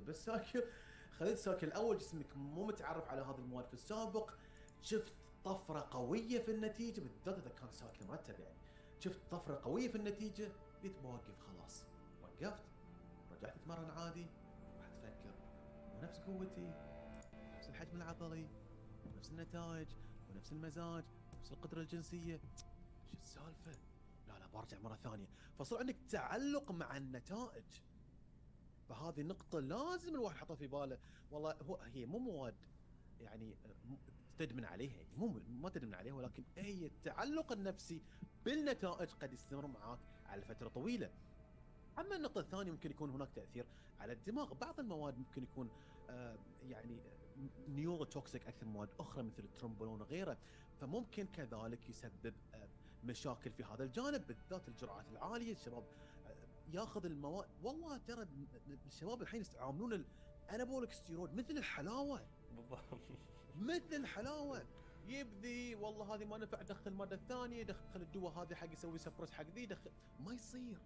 بس سايكل خذيت سايكل الاول، جسمك مو متعرف على هذه المواد في السابق، شفت طفره قويه في النتيجه، بالذات اذا كان سايكل مرتب يعني، شفت طفره قويه في النتيجه، قلت بوقف خلاص. وقفت، رجعت اتمرن عادي. راح تفكر مو نفس قوتي، نفس الحجم العضلي، ونفس النتائج، ونفس المزاج، نفس القدره الجنسيه، شو السالفه؟ لا لا، برجع مره ثانيه. فصار عندك تعلق مع النتائج. فهذه النقطة لازم الواحد يحطها في باله. والله هي مو مواد يعني تدمن عليها، يعني مو ما تدمن عليها، ولكن هي التعلق النفسي بالنتائج قد يستمر معك على فترة طويلة. اما النقطه الثانيه، ممكن يكون هناك تاثير على الدماغ. بعض المواد ممكن يكون يعني نيورو توكسيك اكثر من مواد اخرى مثل الترومبولون وغيره، فممكن كذلك يسبب مشاكل في هذا الجانب، بالذات الجرعات العاليه. الشباب ياخذ المواد، والله ترى الشباب الحين يستعملون الانابوليك ستيرويد مثل الحلاوه، بالضبط. مثل الحلاوه. يبذي والله هذه ما نفع، دخل الماده الثانيه، دخل الدواء هذا حق يسوي سبرس حق ذي، دخل ما يصير.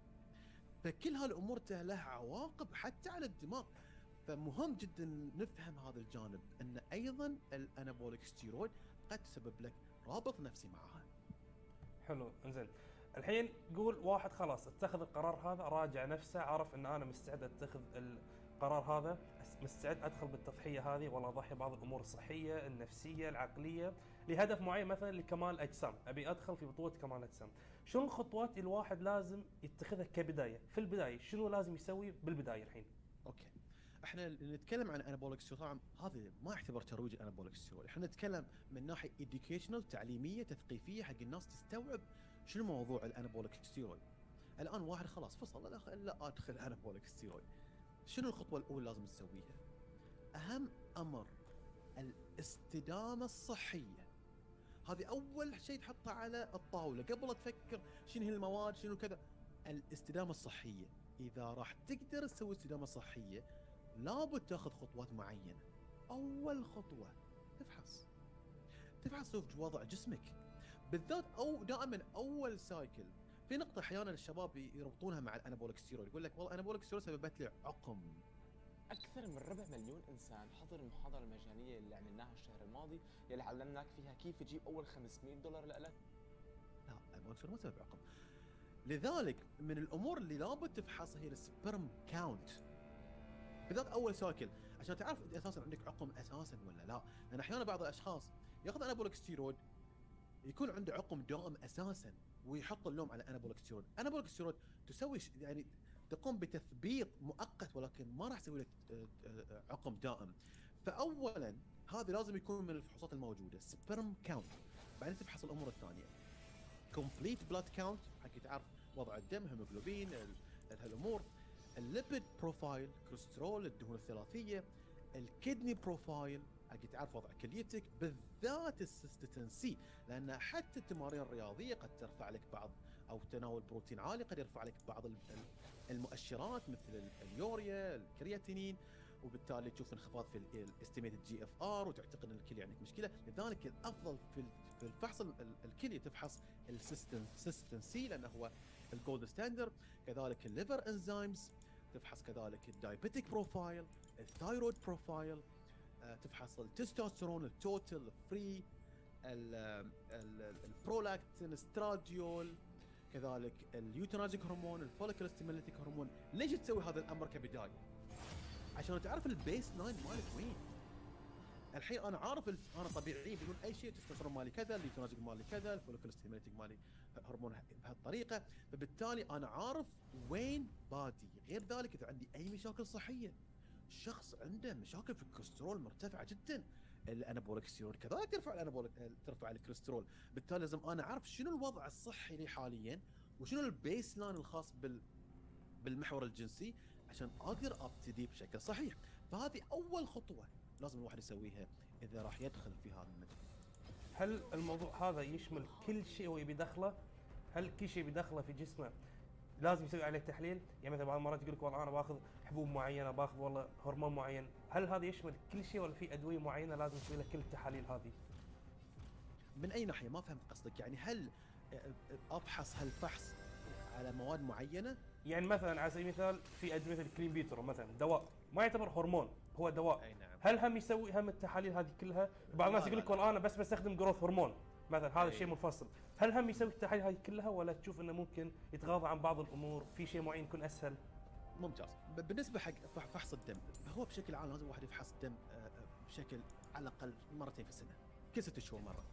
فكل هالامور لها عواقب حتى على الدماغ. فمهم جدا نفهم هذا الجانب، ان ايضا الانابوليك ستيرويد قد تسبب لك رابط نفسي معها. حلو، انزين. الحين قول واحد خلاص اتخذ القرار هذا، راجع نفسه، عرف ان انا مستعد اتخذ القرار هذا، مستعد ادخل بالتضحيه هذه، ولا اضحي ببعض الامور الصحيه النفسيه العقليه لهدف معين، مثلا لكمال اجسام، ابي ادخل في بطوله كمال اجسام. شنو الخطوات الواحد لازم يتخذها كبدايه؟ في البدايه شنو لازم يسوي بالبدايه الحين؟ اوكي، احنا نتكلم عن انابوليك ستيرويد، طبعا هذا ما يعتبر ترويج الانابوليك ستيرويد، احنا نتكلم من ناحيه educational تعليميه تثقيفيه حق الناس تستوعب شنو موضوع الانابوليك ستيرويد. الان واحد خلاص فصل، لا ادخل انابوليك ستيرويد. شنو الخطوه الاولى لازم تسويها؟ اهم امر الاستدامه الصحيه. هذه اول شيء تحطها على الطاوله قبل لا تفكر شنو هي المواد شنو كذا. الاستدامه الصحيه، اذا راح تقدر تسوي استدامه صحيه لابد تاخذ خطوات معينه. اول خطوه تفحص، تفحص شوف وضع جسمك بالذات، او دائما اول سايكل. في نقطه احيانا الشباب يربطونها مع الانابوليك ستيرويد، يقول لك والله الانابوليك ستيرويد سببت لي عقم. أكثر من ربع مليون إنسان حضر المحاضرة المجانية اللي عملناها الشهر الماضي، يلي علمناك فيها كيف تجيب أول $500 لإلك. لا، الانابوليك ستيرويد ما سبب عقم. لذلك من الامور اللي لابد تفحصها هي السبرم كاونت، بالذات اول سايكل، عشان تعرف انت اساسا عندك عقم اساسا ولا لا. لان احيانا بعض الاشخاص ياخذ انابوليك ستيرويد يكون عنده عقم دائم اساسا، ويحط اللوم على انابوليك ستيرويد. انابوليك ستيرويد تسوي يعني تقوم بتثبيط مؤقت، ولكن ما راح تسوي لك عقم دائم. فاولا هذا لازم يكون من الفحوصات الموجوده، سبرم كاونت. بعدين تفحص الامور الثانيه، كومبليت بلاد كاونت حق تعرف وضع الدم، هيموجلوبين، هالامور، الليبيد بروفايل، كوليسترول، الدهون الثلاثيه، الكدني بروفايل حق تعرف وضع كليتك، بالذات السيستين سي، لان حتى التمارين الرياضيه قد ترفع لك بعض، او تناول بروتين عالي قد يرفع لك بعض المؤشرات مثل اليوريا، الكرياتينين، وبالتالي تشوف انخفاض في الاستيميتد جي اف ار، وتعتقد ان الكليه عندك مشكله. لذلك الافضل في الفحص الكليه تفحص السيستين سي لانه هو الجولد ستاندرد. كذلك الليفر انزيمز تفحص، كذلك الدايبيتيك بروفايل، الثايرويد بروفايل، تفحص التستوستيرون، التوتال، الفري، البرولاكتين، استراديول، كذلك اليوتينايزنج هرمون، الفوليكل ستيموليتيك هرمون. ليش تسوي هذا الامر كبدايه؟ عشان تعرف البيس لاين مالك وين. الحين انا عارف انا طبيعي بدون اي شيء، التستوستيرون مالي كذا، اليوتينايزنج مالي كذا، الفوليكل ستيموليتيك مالي هرمون بهالطريقه، فبالتالي انا عارف وين بادي. غير ذلك اذا عندي اي مشاكل صحيه، شخص عنده مشاكل في الكوليسترول مرتفعه جدا، الانابوليك ستيرويد كذلك ترفع الانابوليك، ترفع الكوليسترول. بالتالي لازم انا اعرف شنو الوضع الصحي لي حاليا، وشنو البيس لاين الخاص بالمحور الجنسي، عشان اقدر ابتدي بشكل صحيح. فهذه اول خطوه لازم الواحد يسويها اذا راح يدخل في هذا المجال. هل الموضوع هذا يشمل كل شيء هو يبي يدخله؟ هل كل شيء بيدخله في جسمه لازم يسوي عليه تحليل؟ يعني مثلا بعض المرات يقول لك والله انا باخذ حبوب معينه، باخذ والله هرمون معين، هل هذا يشمل كل شيء ولا في ادويه معينه لازم تسوي لها كل التحاليل هذه؟ من اي ناحيه؟ ما فهمت قصدك. يعني هل ابحث هالفحص على مواد معينه يعني مثلا على سبيل المثال في ادويه مثل كلين بيتر مثلا دواء ما يعتبر هرمون، هو دواء. اي نعم. هل هم يسوي هم التحاليل هذه كلها؟ بعض الناس لا، يقول لا، لك والله انا بس بستخدم جروث هرمون مثلا، هذا أي. شيء منفصل. هل هم يسوي التحاليل هذه كلها، ولا تشوف انه ممكن يتغاضى عن بعض الامور في شيء معين يكون اسهل؟ ممتاز. بالنسبه حق فحص الدم، هو بشكل عام لازم الواحد يفحص الدم بشكل على الاقل مرتين في السنه، كل 6 شهور مره.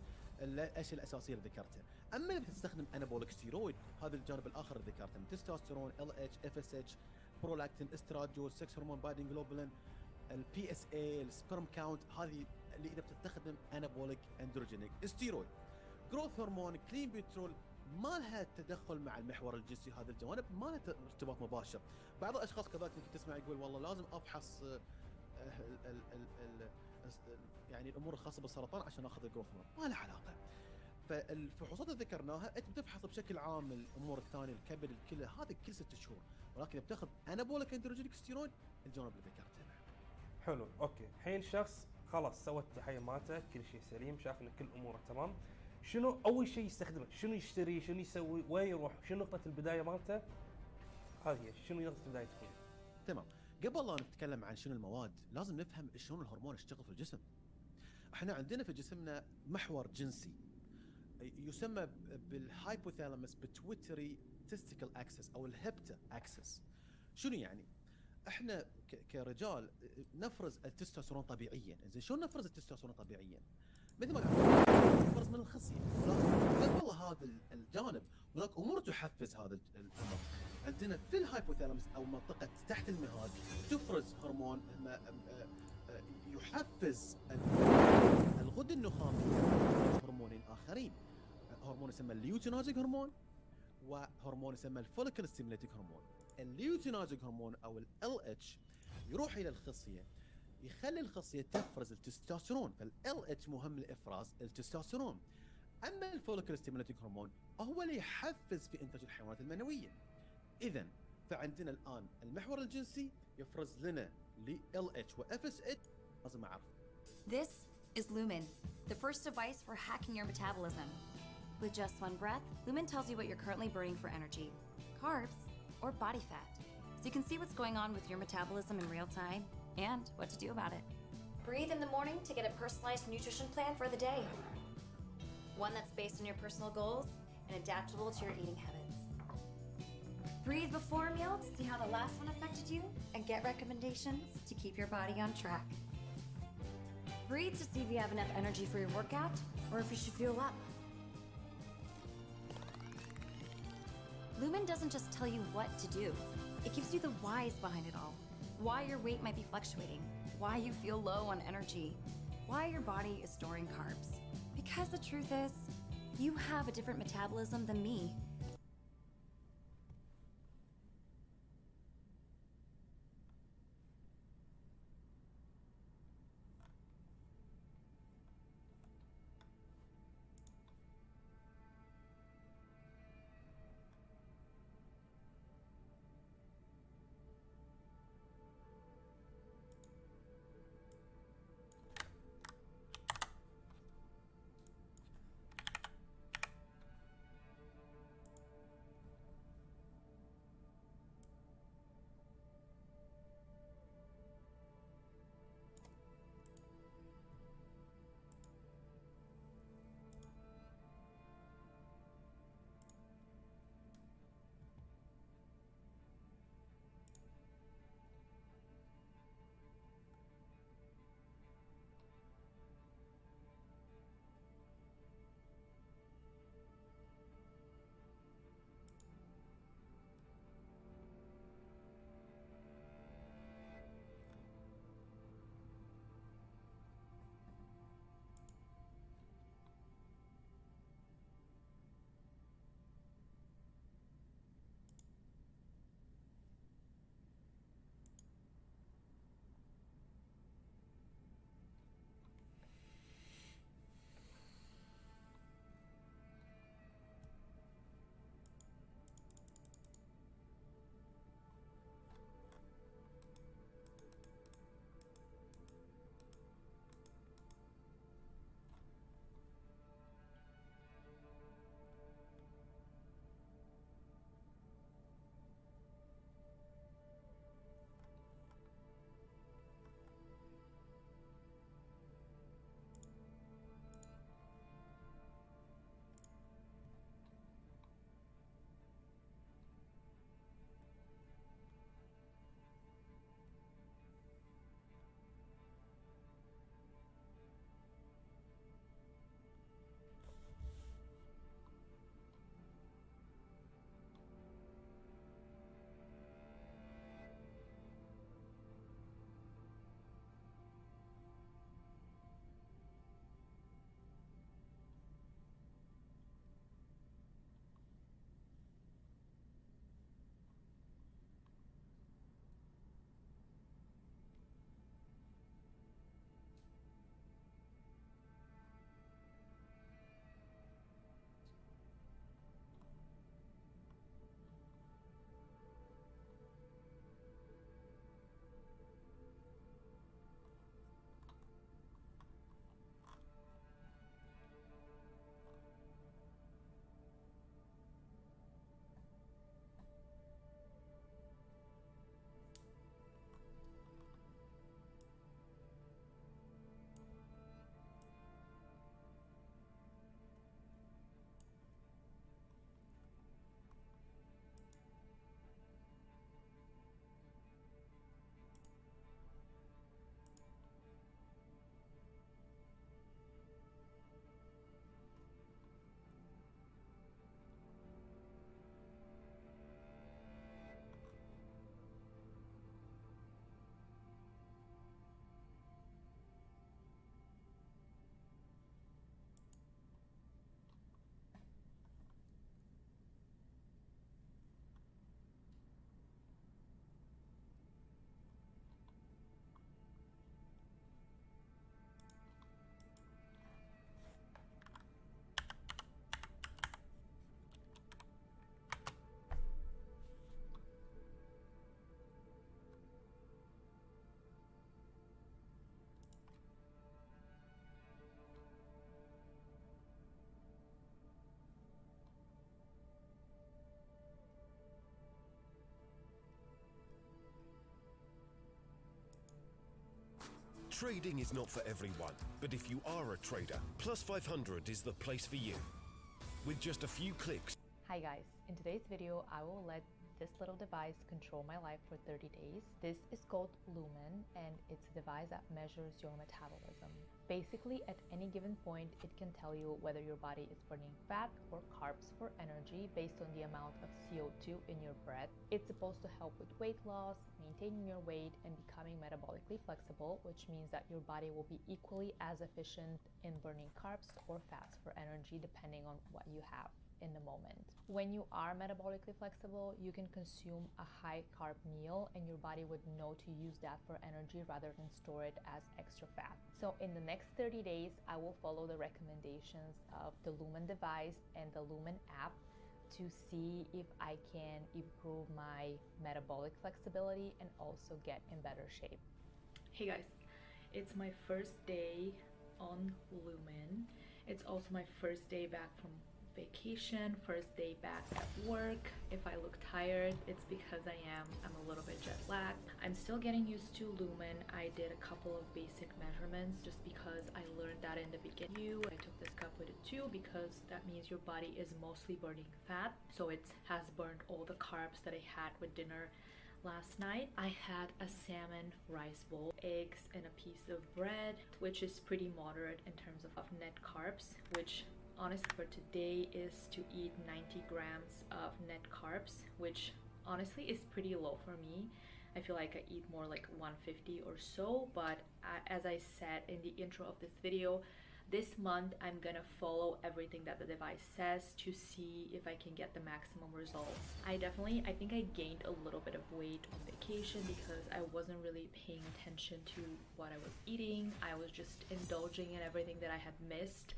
الاشياء الاساسيه اللي ذكرتها. اما اذا تستخدم انابوليك ستيرويد، هذا الجانب الاخر اللي ذكرته من تستوستيرون، ال اتش، اف اس اتش، برولاكتين، استراديول، سكس هرمون، بايندينج جلوبولين، البي اس اي، السبرم كاونت، هذه اللي اذا بتستخدم انابوليك اندروجينيك ستيرويد. جروث هرمون، كلين بيترول، ما لها تدخل مع المحور الجنسي، هذا الجوانب ما لها ارتباط مباشر. بعض الاشخاص كذلك يمكن تسمع يقول والله لازم افحص يعني الامور الخاصه بالسرطان عشان اخذ الجروث هرمون، ما له علاقه. فالفحوصات اللي ذكرناها انت بتفحص بشكل عام الامور الثانيه، الكبد، الكلى، هذا كل 6 شهور، ولكن اذا بتاخذ انابوليك اندروجينيك ستيرويد الجوانب اللي ذكرتها. حلو، اوكي. الحين شخص خلاص سوى التحاليل مالته، كل شيء سليم، شاف ان كل اموره تمام، شنو اول شيء يستخدمه؟ شنو يشتري؟ شنو يسوي؟ وين يروح؟ شنو نقطه البدايه مالته؟ هذه هي، شنو نقطه البدايه تكون؟ تمام. قبل لا نتكلم عن شنو المواد، لازم نفهم شلون الهرمون يشتغل في الجسم. احنا عندنا في جسمنا محور جنسي يسمى بالهايبوثالاموس بيتويتري تستيكل اكسس او الهبتا اكسس. شنو يعني؟ احنا كرجال نفرز التستوستيرون طبيعيا. زين شلون نفرز التستوستيرون طبيعيا؟ مثل ما قلت نفرز من الخصيه، ولكن قبل هذا الجانب هناك امور تحفز هذا الامر. عندنا في الهايبوثالاموس او منطقه تحت المهاد تفرز هرمون يحفز الغده النخاميه، هرمونين اخرين، هرمون يسمى الليوتيناجيك هرمون، وهرمون يسمى الفوليكل ستيموليتيك هرمون. الليوتيناجيك هرمون او ال LH يروح الى الخصيه، يخلي الخصيه تفرز التستوستيرون، فال LH مهم لافراز التستوستيرون. اما الفوليكل ستيموليتيك هرمون هو اللي يحفز في انتاج الحيوانات المنويه. اذا فعندنا الان المحور الجنسي يفرز لنا LH و FSH. لازم اعرف. This is Lumen, the first device for hacking your metabolism. With just one breath, Lumen tells you what you're currently burning for energy, carbs or body fat, so you can see what's going on with your metabolism in real time and what to do about it. Breathe in the morning to get a personalized nutrition plan for the day. One that's based on your personal goals and adaptable to your eating habits. Breathe before a meal to see how the last one affected you and get recommendations to keep your body on track. Breathe to see if you have enough energy for your workout or if you should fuel up. Lumen doesn't just tell you what to do. It gives you the whys behind it all. Why your weight might be fluctuating, why you feel low on energy, why your body is storing carbs. Because the truth is, you have a different metabolism than me. Trading is not for everyone, but if you are a trader, Plus 500 is the place for you. With just a few clicks. Hi guys, in today's video I will let this little device control my life for 30 days. This is called Lumen and it's a device that measures your metabolism. Basically at any given point it can tell you whether your body is burning fat or carbs for energy based on the amount of CO2 in your breath. It's supposed to help with weight loss, maintaining your weight, and becoming metabolically flexible, which means that your body will be equally as efficient in burning carbs or fats for energy depending on what you have in the moment. When you are metabolically flexible, you can consume a high carb meal and your body would know to use that for energy rather than store it as extra fat. So in the next 30 days, I will follow the recommendations of the Lumen device and the Lumen app to see if I can improve my metabolic flexibility and also get in better shape. Hey guys, it's my first day on Lumen. It's also my first day back from vacation, first day back at work. If I look tired, it's because I'm a little bit jet lagged. I'm still getting used to Lumen. I did a couple of basic measurements just because I learned that in the beginning. I took this cup with it too because that means your body is mostly burning fat. So it has burned all the carbs that I had with dinner last night. I had a salmon rice bowl, eggs, and a piece of bread, which is pretty moderate in terms of net carbs, which honestly for today is to eat 90 grams of net carbs, which honestly is pretty low for me. I feel like I eat more like 150 or so, but as I said in the intro of this video, this month I'm gonna follow everything that the device says to see if I can get the maximum results. I think I gained a little bit of weight on vacation because I wasn't really paying attention to what I was eating. I was just indulging in everything that I had missed.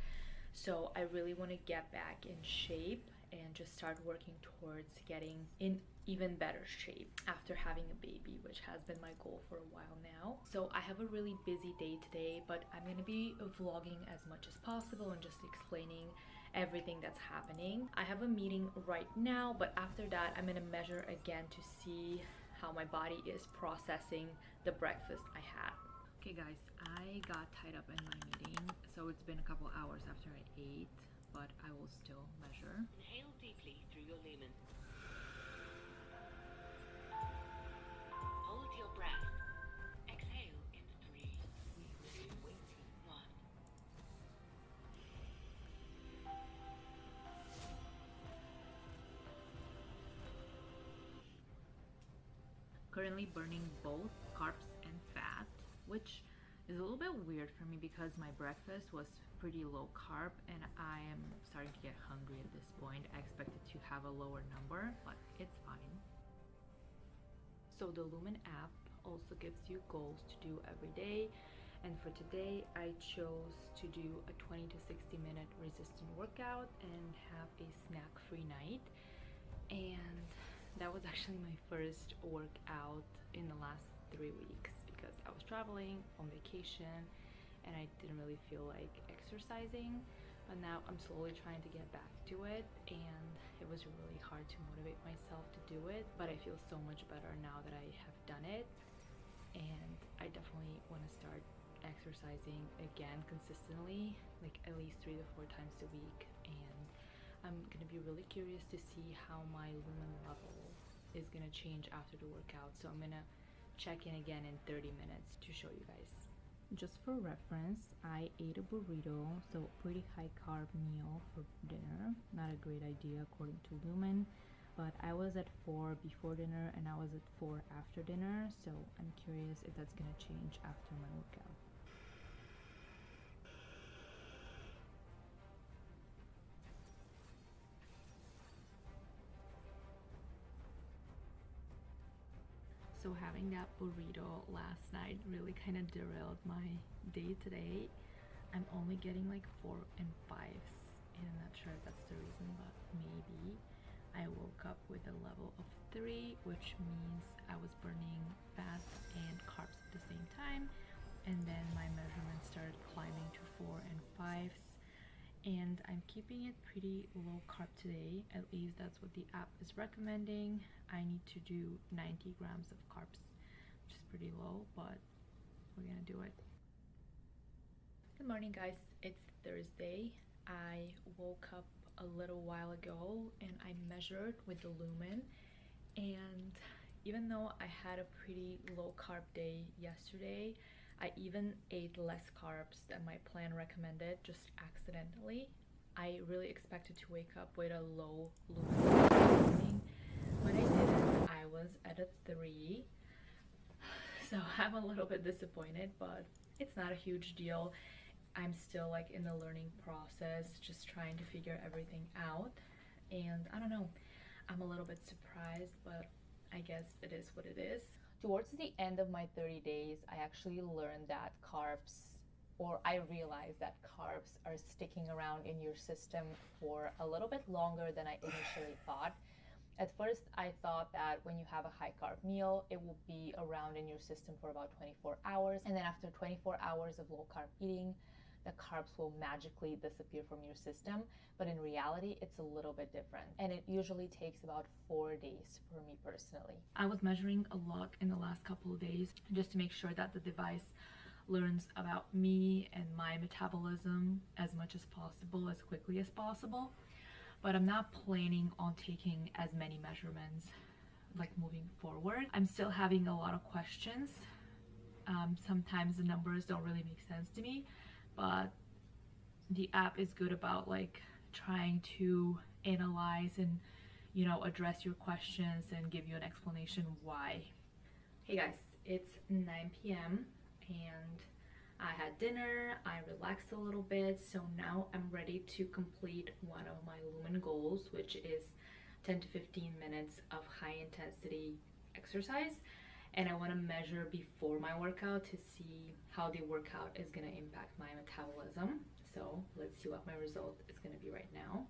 So I really want to get back in shape and just start working towards getting in even better shape after having a baby, which has been my goal for a while now. So I have a really busy day today, but I'm going to be vlogging as much as possible and just explaining everything that's happening. I have a meeting right now, but after that I'm going to measure again to see how my body is processing the breakfast I had. Okay guys, I got tied up in my meeting, so it's been a couple hours after I ate, but I will still measure. Inhale deeply through your lumen. Hold your breath. Exhale in 3, 2, 1. Currently burning both carbs and fat, which is a little bit weird for me because my breakfast was pretty low carb and I am starting to get hungry at this point. I expected to have a lower number, but it's fine. So the Lumen app also gives you goals to do every day, and for today I chose to do a 20 to 60 minute resistant workout and have a snack-free night. And that was actually my first workout in the last 3 weeks because I was traveling on vacation and I didn't really feel like exercising, but now I'm slowly trying to get back to it, and it was really hard to motivate myself to do it, but I feel so much better now that I have done it, and I definitely want to start exercising again consistently, like at least 3 to 4 times a week. And I'm gonna be really curious to see how my Lumen level is gonna change after the workout, so I'm gonna check in again in 30 minutes to show you guys. Just for reference, I ate a burrito, so pretty high carb meal for dinner. Not a great idea according to Lumen, but I was at 4 before dinner and I was at 4 after dinner, so I'm curious if that's gonna change after my workout. So having that burrito last night really kind of derailed my day today. I'm only getting like 4 and 5s, and I'm not sure if that's the reason, but maybe. I woke up with a level of 3, which means I was burning fat and carbs at the same time, and then my measurements started climbing to 4 and 5s. And I'm keeping it pretty low carb today, at least that's what the app is recommending. I need to do 90 grams of carbs, which is pretty low, but we're gonna do it. Good morning, guys. It's Thursday. I woke up a little while ago and I measured with the Lumen, and even though I had a pretty low carb day yesterday, I even ate less carbs than my plan recommended just accidentally. I really expected to wake up with a low Lumen this morning. When I didn't, I was at a 3. So I'm a little bit disappointed, but it's not a huge deal. I'm still like in the learning process, just trying to figure everything out. And I don't know, I'm a little bit surprised, but I guess it is what it is. Towards the end of my 30 days, I actually learned that I realized that carbs are sticking around in your system for a little bit longer than I initially thought. At first, I thought that when you have a high carb meal, it will be around in your system for about 24 hours. And then after 24 hours of low carb eating, the carbs will magically disappear from your system. But in reality, it's a little bit different. And it usually takes about 4 days for me personally. I was measuring a lot in the last couple of days just to make sure that the device learns about me and my metabolism as much as possible, as quickly as possible. But I'm not planning on taking as many measurements like moving forward. I'm still having a lot of questions. Sometimes the numbers don't really make sense to me, but the app is good about like trying to analyze and, you know, address your questions and give you an explanation why. Hey guys, it's 9 p.m. and I had dinner, I relaxed a little bit, so now I'm ready to complete one of my Lumen goals, which is 10 to 15 minutes of high intensity exercise. And I want to measure before my workout to see how the workout is going to impact my metabolism. So let's see what my result is going to be right now.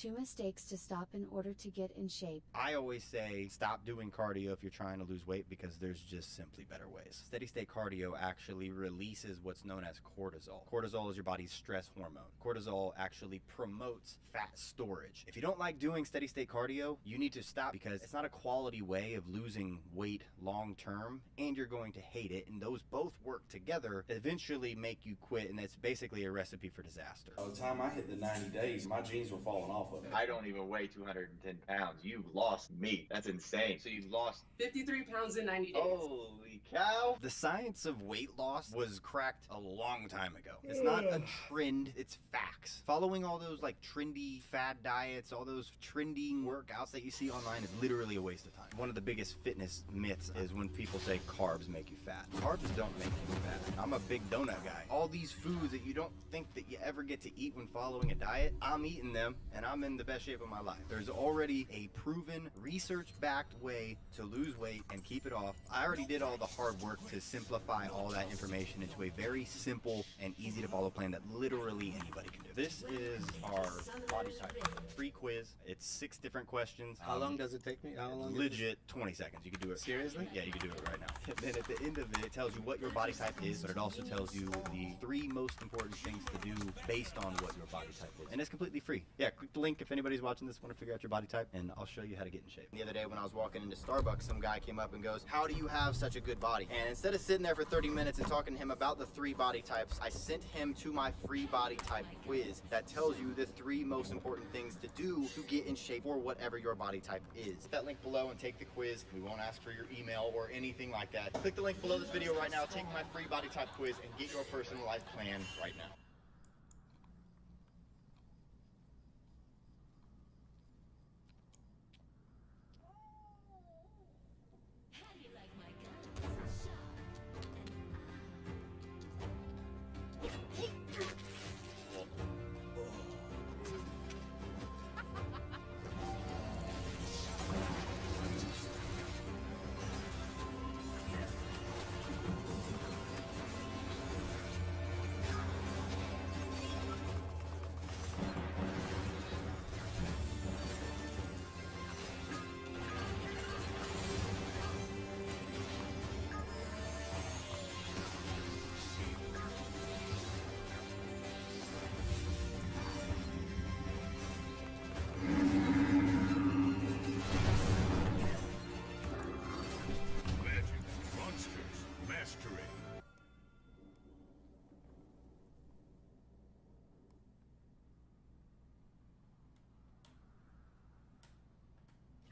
Two mistakes to stop in order to get in shape. I always say stop doing cardio if you're trying to lose weight because there's just simply better ways. Steady state cardio actually releases what's known as cortisol. Cortisol is your body's stress hormone. Cortisol actually promotes fat storage. If you don't like doing steady state cardio, you need to stop because it's not a quality way of losing weight long term, and you're going to hate it, and those both work together eventually make you quit, and it's basically a recipe for disaster. By the time I hit the 90 days, my jeans were falling off of me. I don't even weigh 210 pounds. You lost me. That's insane. So you've lost 53 pounds in 90 days. Holy cow. The science of weight loss was cracked a long time ago. It's not a trend, it's facts. Following all those like trendy fad diets, all those trendy workouts that you see online is literally a waste of time. One of the biggest fitness myths is when people say carbs make you fat. Carbs don't make you fat. I'm a big donut guy. All these foods that you don't think that you ever get to eat when following a diet, I'm eating them and I'm in the best shape of my life. There's already a proven, research-backed way to lose weight and keep it off. I already did all the hard work to simplify all that information into a very simple and easy to follow plan that literally anybody can do. This is our body type free quiz. It's 6 different questions. How long does it take me? How long? Legit 20 seconds. You can do it. Seriously? Yeah, you can do it right now. And then at the end of it, it tells you what your body type is, but it also tells you the 3 most important things to do based on what your body type is. And it's completely free. Yeah, click the link if anybody's watching this, want to figure out your body type, and I'll show you how to get in shape. The other day when I was walking into Starbucks, some guy came up and goes, "How do you have such a good body?" And instead of sitting there for 30 minutes and talking to him about the 3 body types, I sent him to my free body type quiz that tells you the 3 most important things to do to get in shape for whatever your body type is. Hit that link below and take the quiz. We won't ask for your email or anything like that. Click the link below this video right now, take my free body type quiz, and get your personalized plan right now.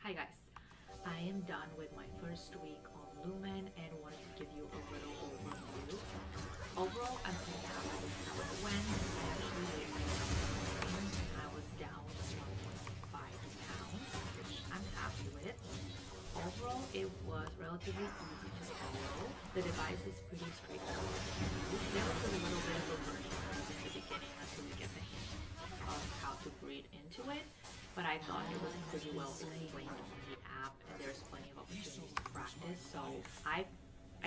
Hi guys, I am done with my first week on Lumen and wanted to give you a little overview. Overall, I'm pretty happy with how it went. I actually weighed myself. I was down 1.5 pounds, which I'm happy with. Overall, it was relatively easy to follow. The device is pretty straightforward. There was a little bit of a learning curve in the beginning until you get the hang of how to breathe into it, but I thought it was pretty well explained on the app, and there's plenty of opportunities to practice, so I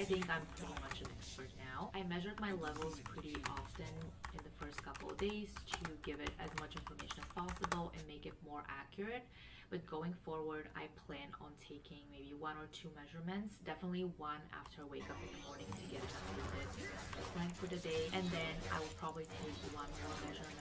think I'm pretty much an expert now. I measured my levels pretty often in the first couple of days to give it as much information as possible and make it more accurate. But going forward, I plan on taking maybe 1 or 2 measurements, definitely one after I wake up in the morning to get an updated plan for the day, and then I will probably take 1 more measurement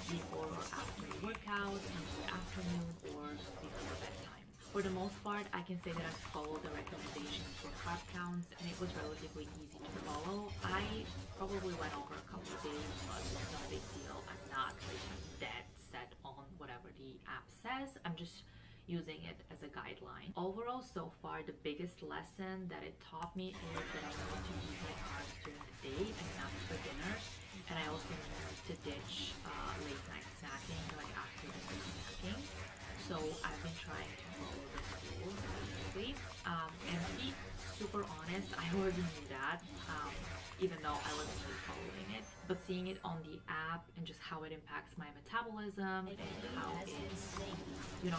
before or after workout, in the afternoon, or before bedtime. For the most part, I can say that I followed the recommendations for carb counts, and it was relatively easy to follow. I probably went over a couple of days, but it's not a big deal. I'm not dead set on whatever the app says. I'm just using it as a guideline. Overall, so far, the biggest lesson that it taught me is that I need to use my carbs during the day and not for dinner. And I also need to ditch late night snacking, like after dinner snacking. So I've been trying to follow this rule basically. And to be super honest, I already knew that, even though I wasn't really following it. But seeing it on the app and just how it impacts my metabolism and how it,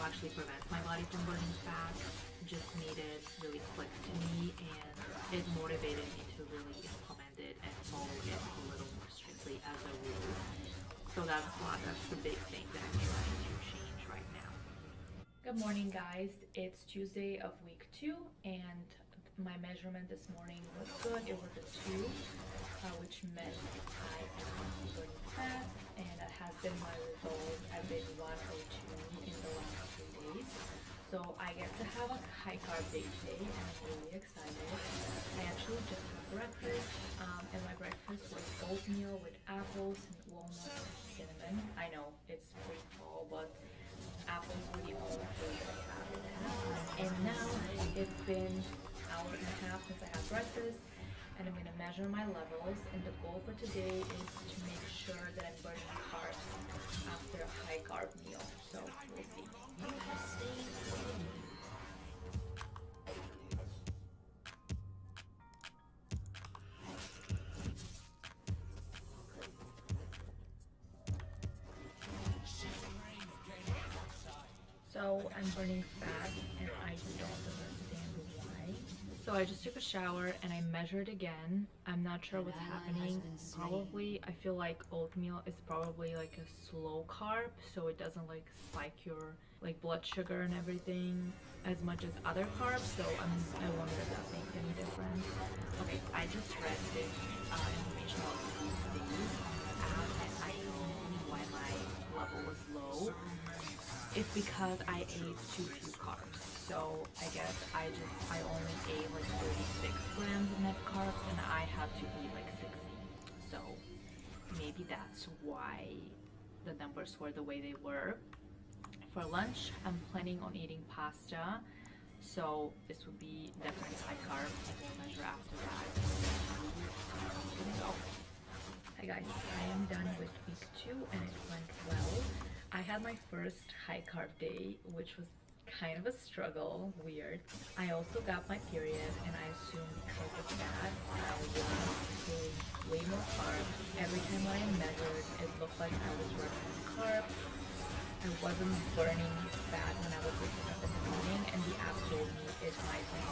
actually prevents my body from burning fat just made it really click to me, and it motivated me to really implement it and follow it a little more strictly as a rule. So that's the big thing that I'm trying to change right now. Good morning, guys. It's Tuesday of week 2, and my measurement this morning was good. It was a 2, which meant I am burning fat, and that has been my result. I've been 1 or 2 in the last 3 days. So I get to have a high carb day today, and I'm really excited. I actually just had breakfast, and my breakfast was oatmeal with apples and walnuts and cinnamon. I know it's pretty fall, but apples were the only food that I had. And now it's been an hour and a half since I had breakfast, and I'm gonna measure my levels. And the goal for today is to make sure that I'm burning carbs after a high carb meal. So we'll see. So I'm burning fat, and I don't understand why. So I just took a shower and I measured again. I'm not sure what's happening. Probably, I feel like oatmeal is probably like a slow carb, so it doesn't like spike your like blood sugar and everything as much as other carbs. So I wonder if that makes any difference. Okay, I just read this information about these things on the app, and I know why my level was low. It's because I ate too few carbs. So I guess I only ate like 36 grams of net carbs, and I have to eat like 60. So maybe that's why the numbers were the way they were. For lunch, I'm planning on eating pasta. So this would be definitely high carb, and we'll measure after that. So, hi guys, I am done with week 2, and it went well. I had my first high carb day, which was kind of a struggle, weird. I also got my period, and I assume because of that, I was eating way more carbs. Every time when I measured, it looked like I was running carbs. I wasn't burning fat when I was waking up in the morning, and the app told me it might be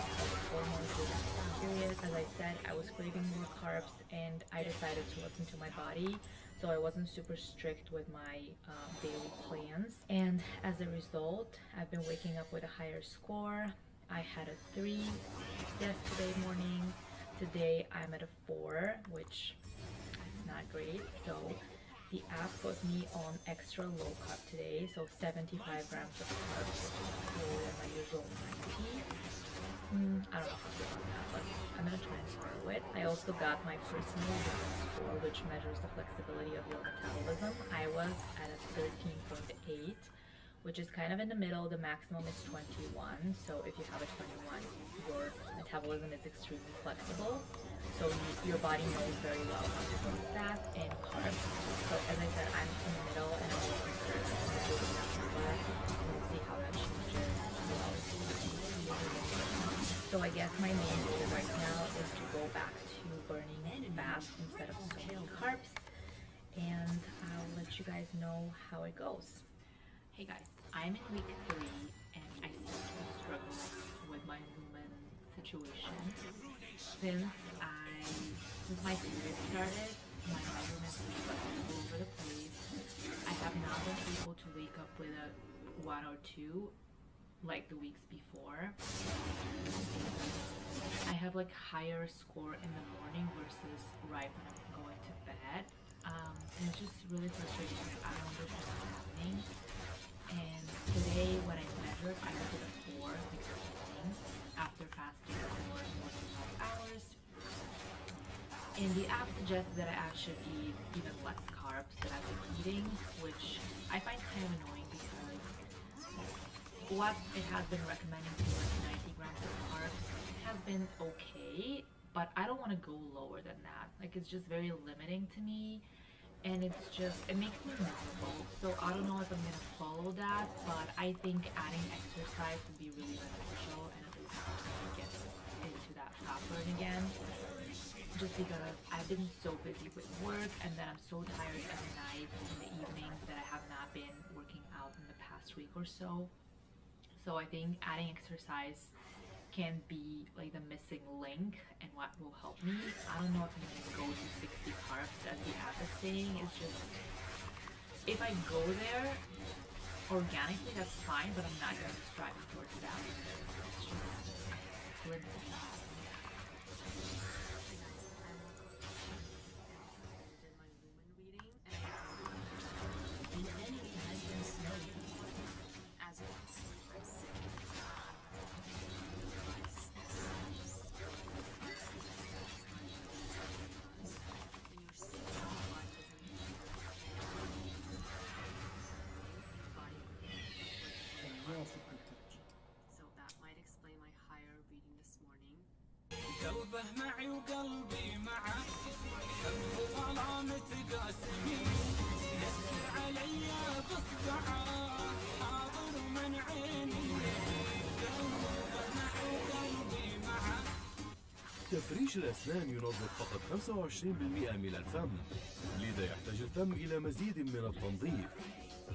hormones during the period. As I said, I was craving more carbs, and I decided to listen to my body. So I wasn't super strict with my daily plans, and as a result, I've been waking up with a higher score. I had a 3 yesterday morning. Today I'm at a 4, which is not great. So the app put me on extra low carb today, so 75 grams of carbs, which is lower than my usual 90. I don't know how to feel about that, but I'm gonna try and follow it. I also got my personal wellness score, which measures the flexibility of your metabolism. I was at a 13.8, which is kind of in the middle. The maximum is 21. So if you have a 21, your metabolism is extremely flexible. So your body knows very well how to burn fat and carbs. So as I said, I'm in the middle and I'm looking for building that number and we'll see how that changes well. So I guess my main goal right now is to go back to burning fat instead of so many carbs. And I'll let you guys know how it goes. Hey guys, I'm in week 3 and I seem to struggle with my lumen situation. Since my period started, my measurements are all over the place. I have not been able to wake up with a 1 or 2 like the weeks before. I have like higher score in the morning versus right when I'm going to bed. And it's just really frustrating. I don't understand what's happening. And today when I measured, I was at a 4 this evening after fasting for more than 12 hours. And the app suggests that I actually eat even less carbs than I've been eating, which I find kind of annoying because what it has been recommending to like 90 grams of carbs has been okay, but I don't want to go lower than that. Like it's just very limiting to me. And it makes me miserable. So I don't know if I'm gonna follow that, but I think adding exercise would be really beneficial and at least get into that fat burn again. Just because I've been so busy with work and then I'm so tired every night in the evenings that I have not been working out in the past week or so. So I think adding exercise can be like the missing link and what will help me. I don't know if I'm gonna go to 60 carbs as the app is saying. It's just, if I go there organically, that's fine, but I'm not gonna be striving towards that. It's just limiting. So that might explain my higher reading this morning. قلبه معي وقلبي معه ظلامة قاسمين يسر علي بصبعه حاضر من عيني قلبه معي وقلبي معه. تفريش الأسنان ينظف فقط 25% من الفم، لذا يحتاج الفم إلى مزيد من التنظيف.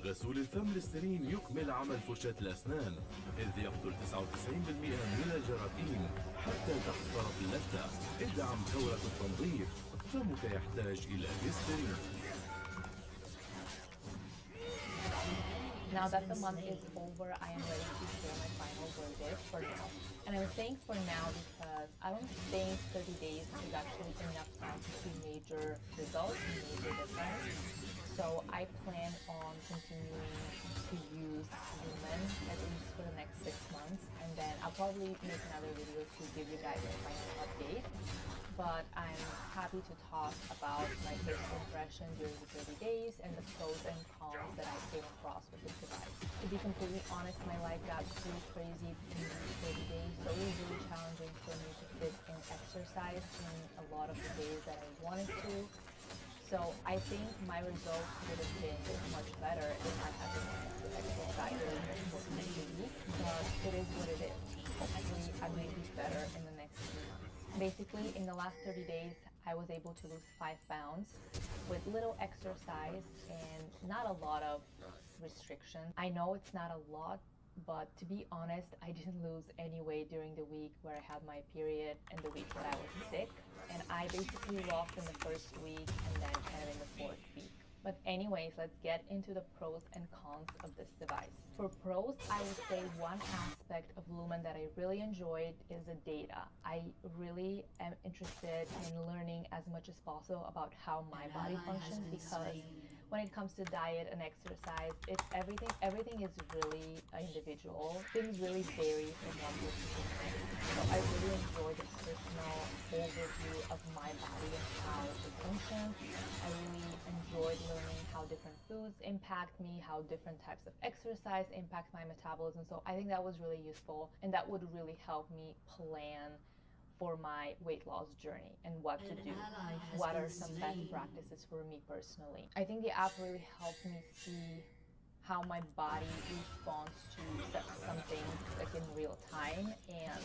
غسول الفم ليسترين يكمل عمل فرشاة الأسنان، إذ يقتل 99% من الجراثيم حتى تحت طرف اللثة. ادعم ثورة التنظيف، فمك يحتاج إلى ليسترين. Now that the month is over, I am ready to share my final verdict for now. And I was saying for now because I don't think 30 days is actually enough time to see major results, major difference. So I plan on continuing to use Lumen at least for the next 6 months, and then I'll probably make another video to give you guys a final update. But I'm happy to talk about my first impression during the 30 days and the pros and cons that I came across with this device. To be completely honest, my life got pretty crazy in these 30 days, so it was really challenging for me to fit in exercise in a lot of the days that I wanted to. So I think my results would have been much better if I had been exercising for a week, but it is what it is. Hopefully I may be better in the next few months. Basically, in the last 30 days, I was able to lose 5 pounds with little exercise and not a lot of restrictions. I know it's not a lot, but to be honest, I didn't lose any weight during the week where I had my period and the week that I was sick. And I basically lost in the first week and then kind of in the 4th week. But anyways, let's get into the pros and cons of this device. For pros, I would say one aspect of Lumen that I really enjoyed is the data. I really am interested in learning as much as possible about how my body functions, because when it comes to diet and exercise, it's everything is really individual. Things really vary from one person to the next. So I really enjoy the personal overview of my body and how it functions. I really enjoy enjoyed learning how different foods impact me, how different types of exercise impact my metabolism. So I think that was really useful, and that would really help me plan for my weight loss journey and what to do. What are some best practices for me personally? I think the app really helped me see how my body responds to some things like in real time. And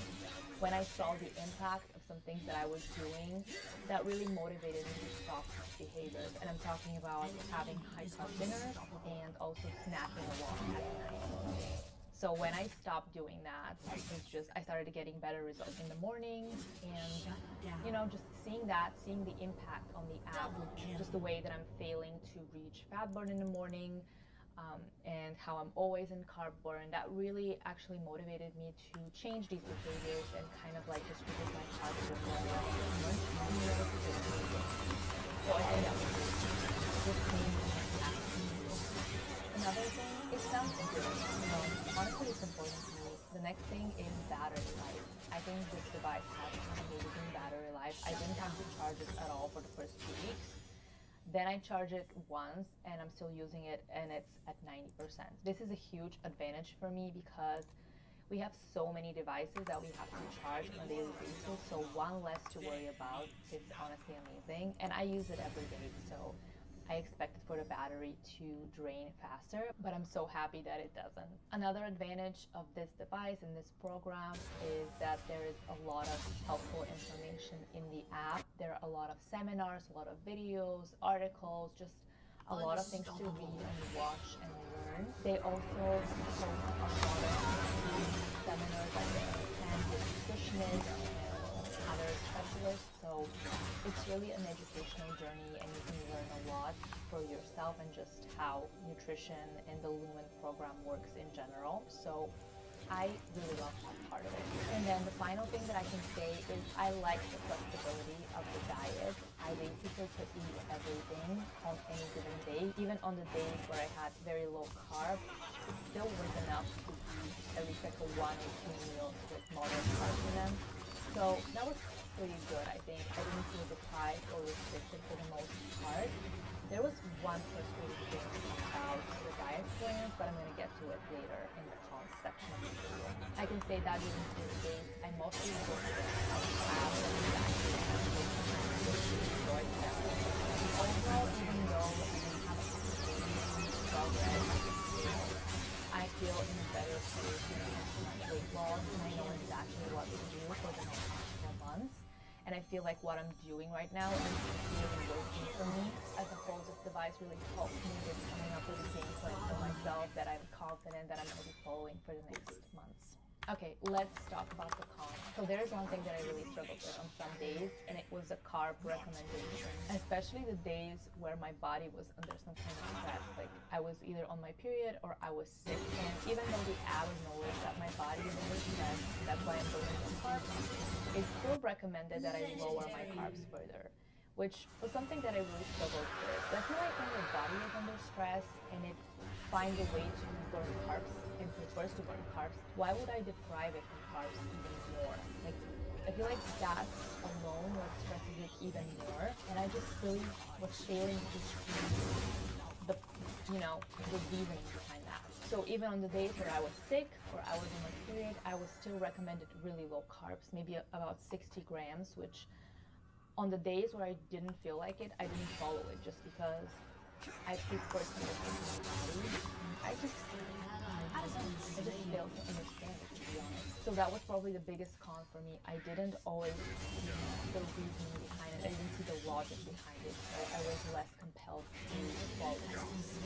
when I saw the impact of some things that I was doing, that really motivated me to stop such behaviors. And I'm talking about having high carb dinners and also snacking a lot at night. So when I stopped doing that, I started getting better results in the mornings, and just seeing the impact on the app, just the way that I'm failing to reach fat burn in the morning, and how I'm always in carb burn, that really actually motivated me to change these behaviors and kind of like just reduce my carb burn. So I think that was just me. Another thing, it sounds good. Honestly, it's important to me. The next thing is battery life. I think this device has an amazing battery life. I didn't have to charge it at all for the first 2 weeks. Then I charge it once and I'm still using it and it's at 90%. This is a huge advantage for me because we have so many devices that we have to charge on a daily basis. So one less to worry about. It's honestly amazing. And I use it every day. So I expected for the battery to drain faster, but I'm so happy that it doesn't. Another advantage of this device and this program is that there is a lot of helpful information in the app. There are a lot of seminars, a lot of videos, articles, just a lot of things to read and watch and learn. They also host a lot of seminars that they attend with nutritionists and other specialists. So it's really an educational journey, and you can learn a lot for yourself and just how nutrition and the Lumen program works in general. So I really love that part of it. And then the final thing that I can say is I like the flexibility of the diet. I basically could eat everything on any given day. Even on the days where I had very low carb, it still was enough to eat at least like a 1 or 2 meals with moderate carbs in them. So that was pretty good, I think. I didn't feel deprived or restricted for the most part. There was one frustrating thing about the diet plans, but I'm going to get to it later in the cons section of the video. I can say that during these days, I mostly worked with how to have and actually enjoyed them. Overall, even though we have a progress, I feel in a better place when it comes to my weight loss, and I know exactly what to do for the next couple of months. And I feel like what I'm doing right now is really working for me. I suppose this device really helped me with coming up with a game plan for myself that I'm confident that I'm going to be following for the next months. Okay, let's talk about the cons. So there is one thing that I really struggled with on some days, and it was the carb recommendation, especially the days where my body was under some kind of stress. Like I was either on my period or I was sick, and even though the app knows that my body is under stress, that's why I'm burning some carbs, it still recommended that I lower my carbs further, which was something that I really struggled with. I feel like when your body is under stress and it finds a way to burn carbs and prefers to burn carbs, why would I deprive it from carbs even more? Like, I feel like that alone what stresses it even more, and I just really was failing to see the reasoning behind that. So even on the days where I was sick or I was on my period, I was still recommended really low carbs, maybe about 60 grams, which on the days where I didn't feel like it, I didn't follow it just because I prefer to listen to my body. I just failed to understand it, to be honest. So that was probably the biggest con for me. I didn't always see the reasoning behind it. I didn't see the logic behind it. So I was less compelled to follow it.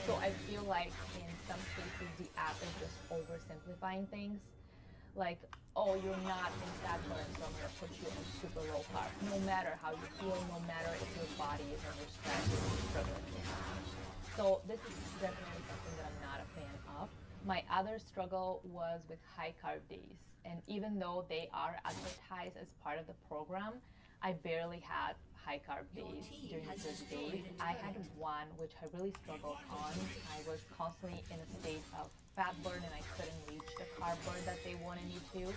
So I feel like in some cases the app is just oversimplifying things. Like, oh, you're not in fat burn, so I'm going to put you on super low carb. No matter how you feel, no matter if your body is under stress or struggling. So this is definitely something that I'm not a fan of. My other struggle was with high carb days. And even though they are advertised as part of the program, I barely had high carb days during the 30 days. I had one which I really struggled on. I was constantly in a state of fat burn and I couldn't reach the carb burn that they wanted me to.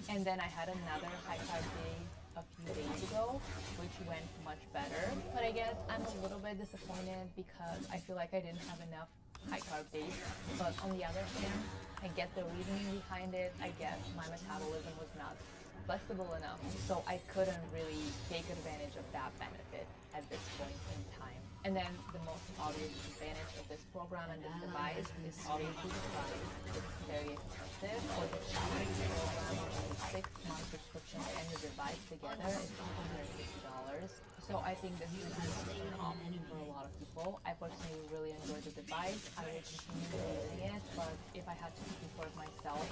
And then I had another high carb day a few days ago, which went much better. But I guess I'm a little bit disappointed because I feel like I didn't have enough high carb days. But on the other hand, I get the reasoning behind it. I guess my metabolism was not flexible enough, so I couldn't really take advantage of that benefit at this point in time. And then the most obvious advantage of this program and this device is obviously the price. It's very expensive. For the average program, the 6-month subscription and the device together is $250. So I think this is an option for a lot of people. I personally really enjoy the device. I will continue using it, but if I had to pay for it myself,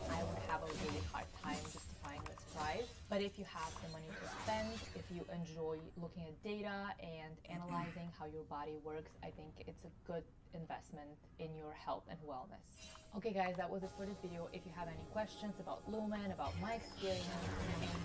I would have a really hard time justifying this price. But if you have the money to spend, if you enjoy looking at data and analyzing how your body works, I think it's a good investment in your health and wellness. Okay guys, that was it for this video. If you have any questions about Lumen, about my experience, anything,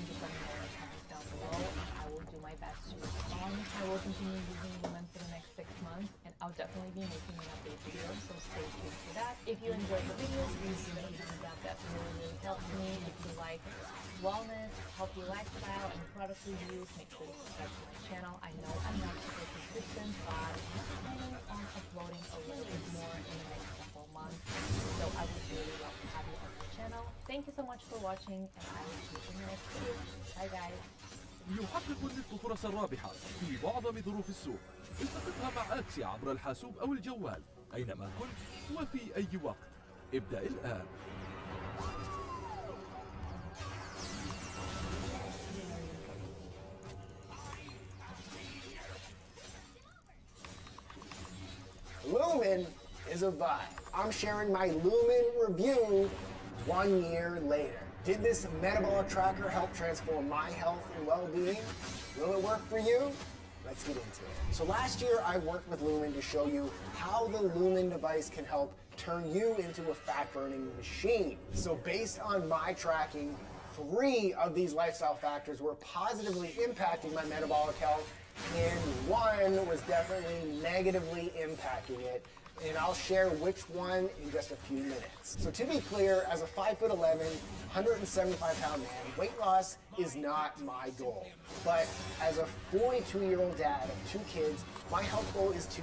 just let me know in the comments down below. I will do my best to respond. I will continue using Lumen for the next 6 months, and I'll definitely be making an update video, so stay tuned for that. If you enjoyed the video, please give it a thumbs up. That really helps me. If you like wellness, healthy lifestyle, and product reviews, make sure to subscribe to my channel. I know I'm not super consistent, but I'm planning on uploading a little bit more in the next couple of months, so I would really love to have you on my channel. Thank you so much for watching, and I will see you in the next video. Bye guys. يحقق النت فرصا رابحة في معظم ظروف السوق. التقطها مع أكسي عبر الحاسوب أو الجوال أينما كنت وفي أي وقت. ابدأ الآن. Lumen is a vibe. I'm sharing my Lumen review 1 year later. Did this metabolic tracker help transform my health and well-being? Will it work for you? Let's get into it. So last year I worked with Lumen to show you how the Lumen device can help turn you into a fat-burning machine. So based on my tracking, 3 of these lifestyle factors were positively impacting my metabolic health, and 1 was definitely negatively impacting it. And I'll share which one in just a few minutes. So to be clear, as a 5'11", 175-pound man, weight loss is not my goal. But as a 42-year-old dad of 2 kids, my health goal is to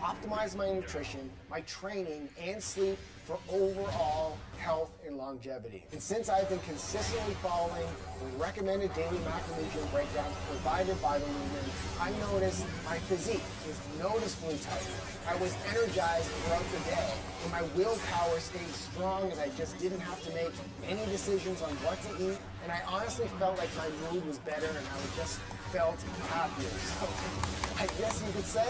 optimize my nutrition, my training, and sleep for overall health and longevity. And since I've been consistently following the recommended daily macronutrient breakdowns provided by the Lumen, I noticed my physique is noticeably tighter. I was energized throughout the day, and my willpower stayed strong, and I just didn't have to make any decisions on what to eat, and I honestly felt like my mood was better, and I just felt happier. So I guess you could say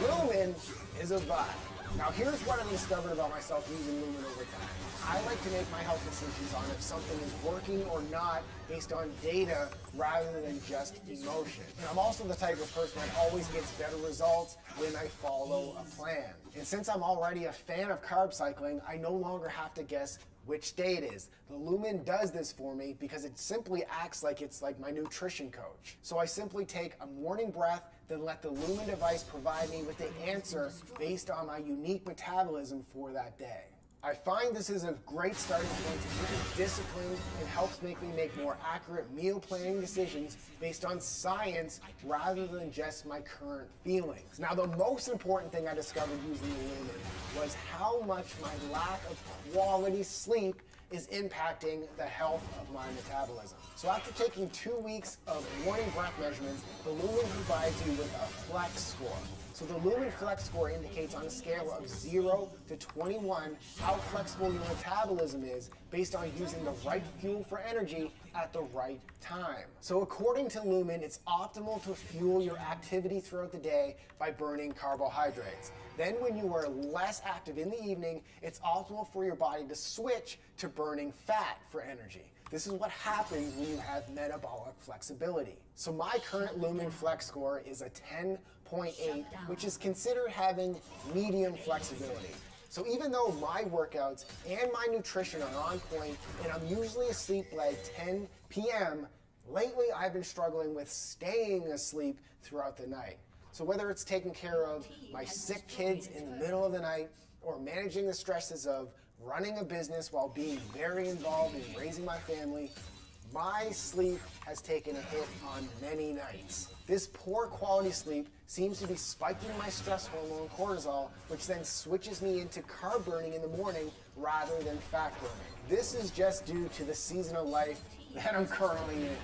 Lumen is a vibe. Now here's what I discovered about myself using Lumen over time. I like to make my health decisions on if something is working or not based on data rather than just emotion. And I'm also the type of person that always gets better results when I follow a plan. And since I'm already a fan of carb cycling, I no longer have to guess which day it is. The Lumen does this for me because it simply acts like it's like my nutrition coach. So I simply take a morning breath, then let the Lumen device provide me with the answer based on my unique metabolism for that day. I find this is a great starting point to keep me disciplined and helps make me make more accurate meal planning decisions based on science rather than just my current feelings. Now, the most important thing I discovered using the Lumen was how much my lack of quality sleep is impacting the health of my metabolism. So after taking 2 weeks of morning breath measurements, the Lumen provides you with a flex score. So the Lumen Flex Score indicates on a scale of 0 to 21 how flexible your metabolism is based on using the right fuel for energy at the right time. So according to Lumen, it's optimal to fuel your activity throughout the day by burning carbohydrates. Then when you are less active in the evening, it's optimal for your body to switch to burning fat for energy. This is what happens when you have metabolic flexibility. So my current Lumen Flex Score is a 10.8, which is considered having medium flexibility. So even though my workouts and my nutrition are on point, and I'm usually asleep by 10 p.m., lately I've been struggling with staying asleep throughout the night. So whether it's taking care of my sick kids in the middle of the night, or managing the stresses of running a business while being very involved in raising my family, My sleep has taken a hit on many nights. This poor quality sleep seems to be spiking my stress hormone cortisol, which then switches me into carb burning in the morning rather than fat burning. This is just due to the season of life that I'm currently in.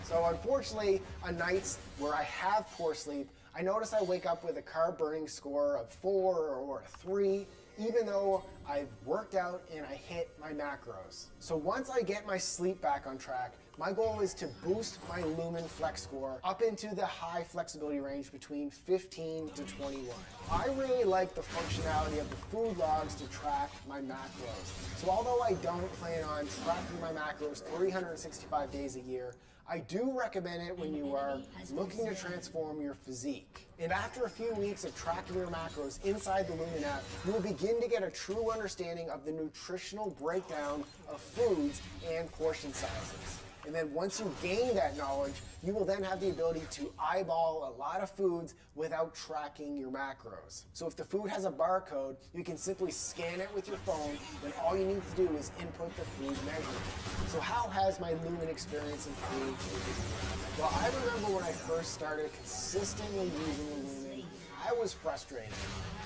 So unfortunately, on nights where I have poor sleep, I notice I wake up with a carb burning score of 4 or a 3, even though I've worked out and I hit my macros. So once I get my sleep back on track, my goal is to boost my Lumen Flex score up into the high flexibility range between 15 to 21. I really like the functionality of the food logs to track my macros. So although I don't plan on tracking my macros 365 days a year, I do recommend it when you are looking to transform your physique. And after a few weeks of tracking your macros inside the Lumen app, you will begin to get a true understanding of the nutritional breakdown of foods and portion sizes. And then once you gain that knowledge, you will then have the ability to eyeball a lot of foods without tracking your macros. So if the food has a barcode, you can simply scan it with your phone, and all you need to do is input the food measurement. So how has my Lumen experience improved over the years? Well, I remember when I first started consistently using the Lumen, I was frustrated.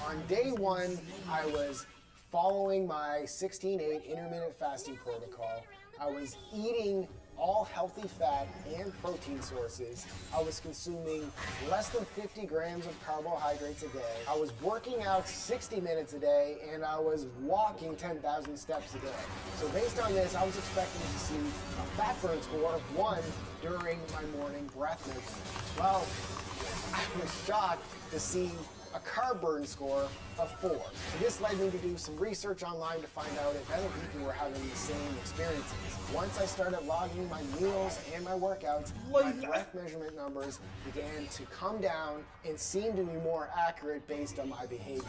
On day one, I was following my 16-8 intermittent fasting protocol. I was eating all healthy fat and protein sources. I was consuming less than 50 grams of carbohydrates a day. I was working out 60 minutes a day, and I was walking 10,000 steps a day. So based on this, I was expecting to see a fat burn score of 1 during my morning breath measurement. Well, I was shocked to see a carb burn score of 4. So this led me to do some research online to find out if other people were having the same experiences. Once I started logging my meals and my workouts, my breath measurement numbers began to come down and seem to be more accurate based on my behaviors.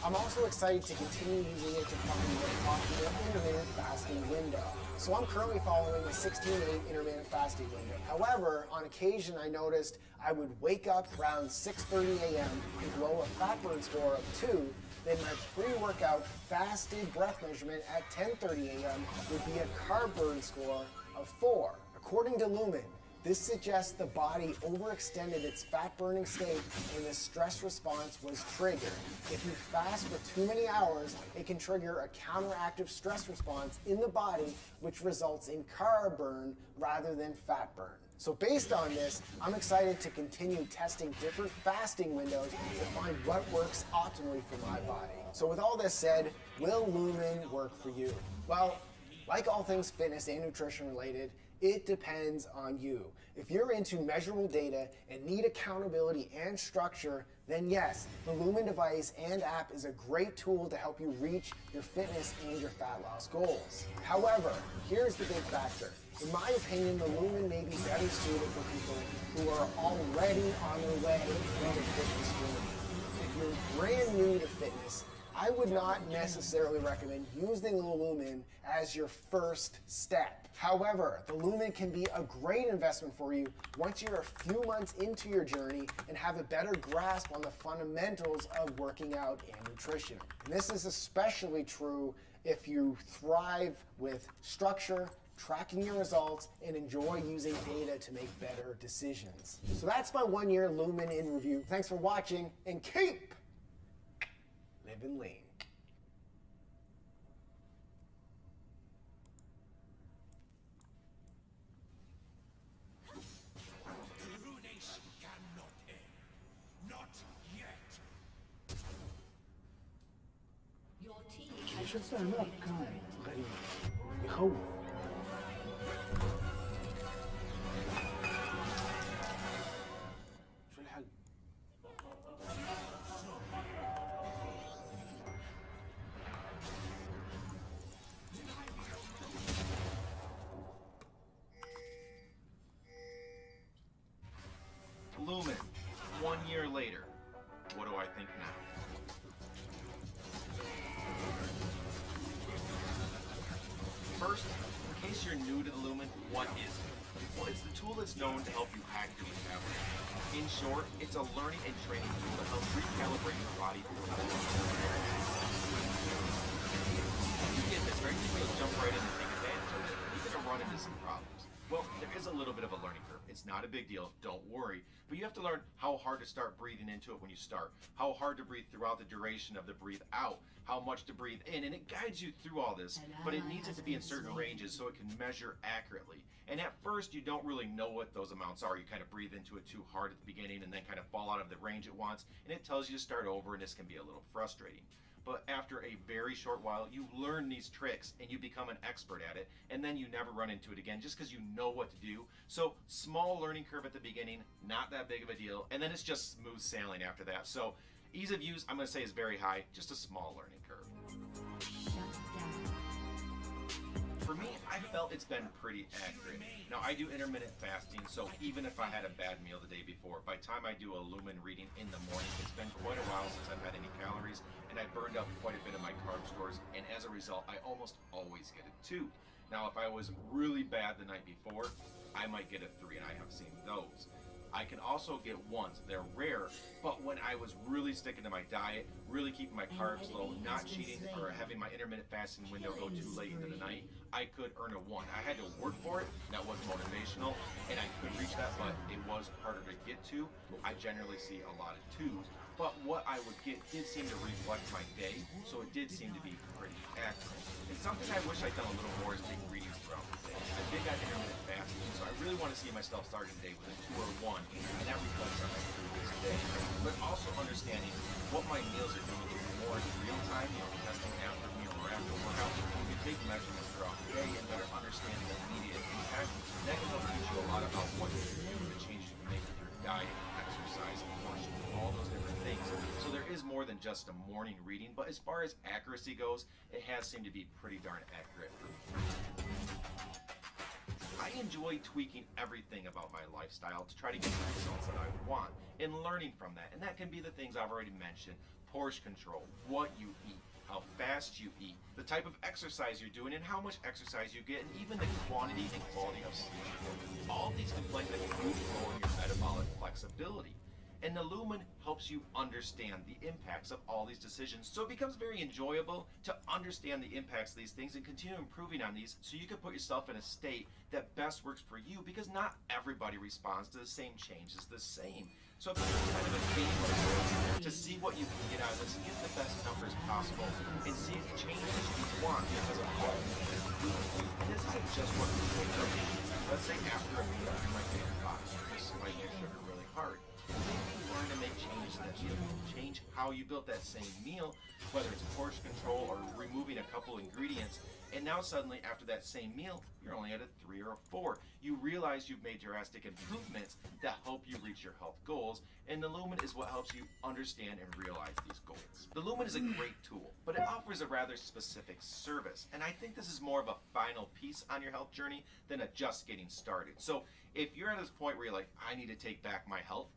I'm also excited to continue using it to find the optimal intermittent fasting window. So I'm currently following a 16-8 intermittent fasting window. However, on occasion I noticed I would wake up around 6:30 a.m. and blow a fat burn score of 2, then my pre-workout fasted breath measurement at 10:30 a.m. would be a carb burn score of 4. According to Lumen, this suggests the body overextended its fat-burning state and the stress response was triggered. If you fast for too many hours, it can trigger a counteractive stress response in the body, which results in carb burn rather than fat burn. So based on this, I'm excited to continue testing different fasting windows to find what works optimally for my body. So with all this said, will Lumen work for you? Well, like all things fitness and nutrition related, it depends on you. If you're into measurable data and need accountability and structure, then yes, the Lumen device and app is a great tool to help you reach your fitness and your fat loss goals. However, here's the big factor. In my opinion, the Lumen may be better suited for people who are already on their way on the fitness journey. If you're brand new to fitness, I would not necessarily recommend using the Lumen as your first step. However, the Lumen can be a great investment for you once you're a few months into your journey and have a better grasp on the fundamentals of working out and nutrition. And this is especially true if you thrive with structure, tracking your results, and enjoy using data to make better decisions. So that's my 1-year Lumen in review. Thanks for watching, and keep living lean. Ruination cannot end. Not yet. Your team شفت هناك كان غريب يخوف. شو الحل؟ Lumen, 1 year later. What do I think now? First, in case you're new to the Lumen, what is it? Well, it's the tool that's known to help you hack your metabolism. In short, it's a learning and training tool that helps recalibrate your body for health. You get this, right? You'll jump right in and take advantage of it. You're going to run into some problems. Well, there is a little bit of a learning curve. It's not a big deal, don't worry. But you have to learn how hard to start breathing into it when you start, how hard to breathe throughout the duration of the breathe out, how much to breathe in, and it guides you through all this, but it needs it to be in certain ranges so it can measure accurately. And at first, you don't really know what those amounts are. You kind of breathe into it too hard at the beginning and then kind of fall out of the range it wants, and it tells you to start over, and this can be a little frustrating. But after a very short while, you learn these tricks and you become an expert at it, and then you never run into it again just because you know what to do. So small learning curve at the beginning, not that big of a deal, and then it's just smooth sailing after that. So ease of use, I'm going to say, is very high, just a small learning curve. For me, I felt it's been pretty accurate. Now, I do intermittent fasting, so even if I had a bad meal the day before, by the time I do a lumen reading in the morning, it's been quite a while since I've had any calories, and I burned up quite a bit of my carb stores, and as a result, I almost always get a 2. Now, if I was really bad the night before, I might get a 3, and I have seen those. I can also get 1s. They're rare, but when I was really sticking to my diet, really keeping my carbs low, not cheating, or having my intermittent fasting window go too late into the night, I could earn a 1. I had to work for it. That was motivational, and I could reach that, but it was harder to get to. I generally see a lot of 2s, but what I would get did seem to reflect my day, so it did seem to be pretty accurate. And something I wish I'd done a little more is take readings throughout the day. I did got intermittent fasting, so I really want to see myself starting the day with a 2 or 1, and that reflects on my previous day. But also understanding what my meals are doing more in real time, testing after meal or after workout. You can take measurements throughout the day and better understand the immediate impact. That can help teach you a lot about what you can do, the changes you can make with your diet, exercise, portion, all those different things. So there is more than just a morning reading, but as far as accuracy goes, it has seemed to be pretty darn accurate for me. I enjoy tweaking everything about my lifestyle to try to get the results that I want and learning from that. And that can be the things I've already mentioned: portion control, what you eat, how fast you eat, the type of exercise you're doing and how much exercise you get, and even the quantity and quality of sleep. All these can play a huge role in your metabolic flexibility. And the Lumen helps you understand the impacts of all these decisions, so it becomes very enjoyable to understand the impacts of these things and continue improving on these so you can put yourself in a state that best works for you, because not everybody responds to the same changes the same. So it's kind of a game to see what you can get out of this and get the best numbers possible and see the changes you want because of all this isn't just what you think of. Let's say after a meal, you might get your box, you spike your sugar really hard. Maybe learn to make changes in that meal. Change how you built that same meal, whether it's portion control or removing a couple ingredients, and now suddenly after that same meal, you're only at a 3 or a 4. You realize you've made drastic improvements that help you reach your health goals, and the Lumen is what helps you understand and realize these goals. The Lumen is a great tool, but it offers a rather specific service, and I think this is more of a final piece on your health journey than a just getting started. So if you're at this point where you're like, I need to take back my health,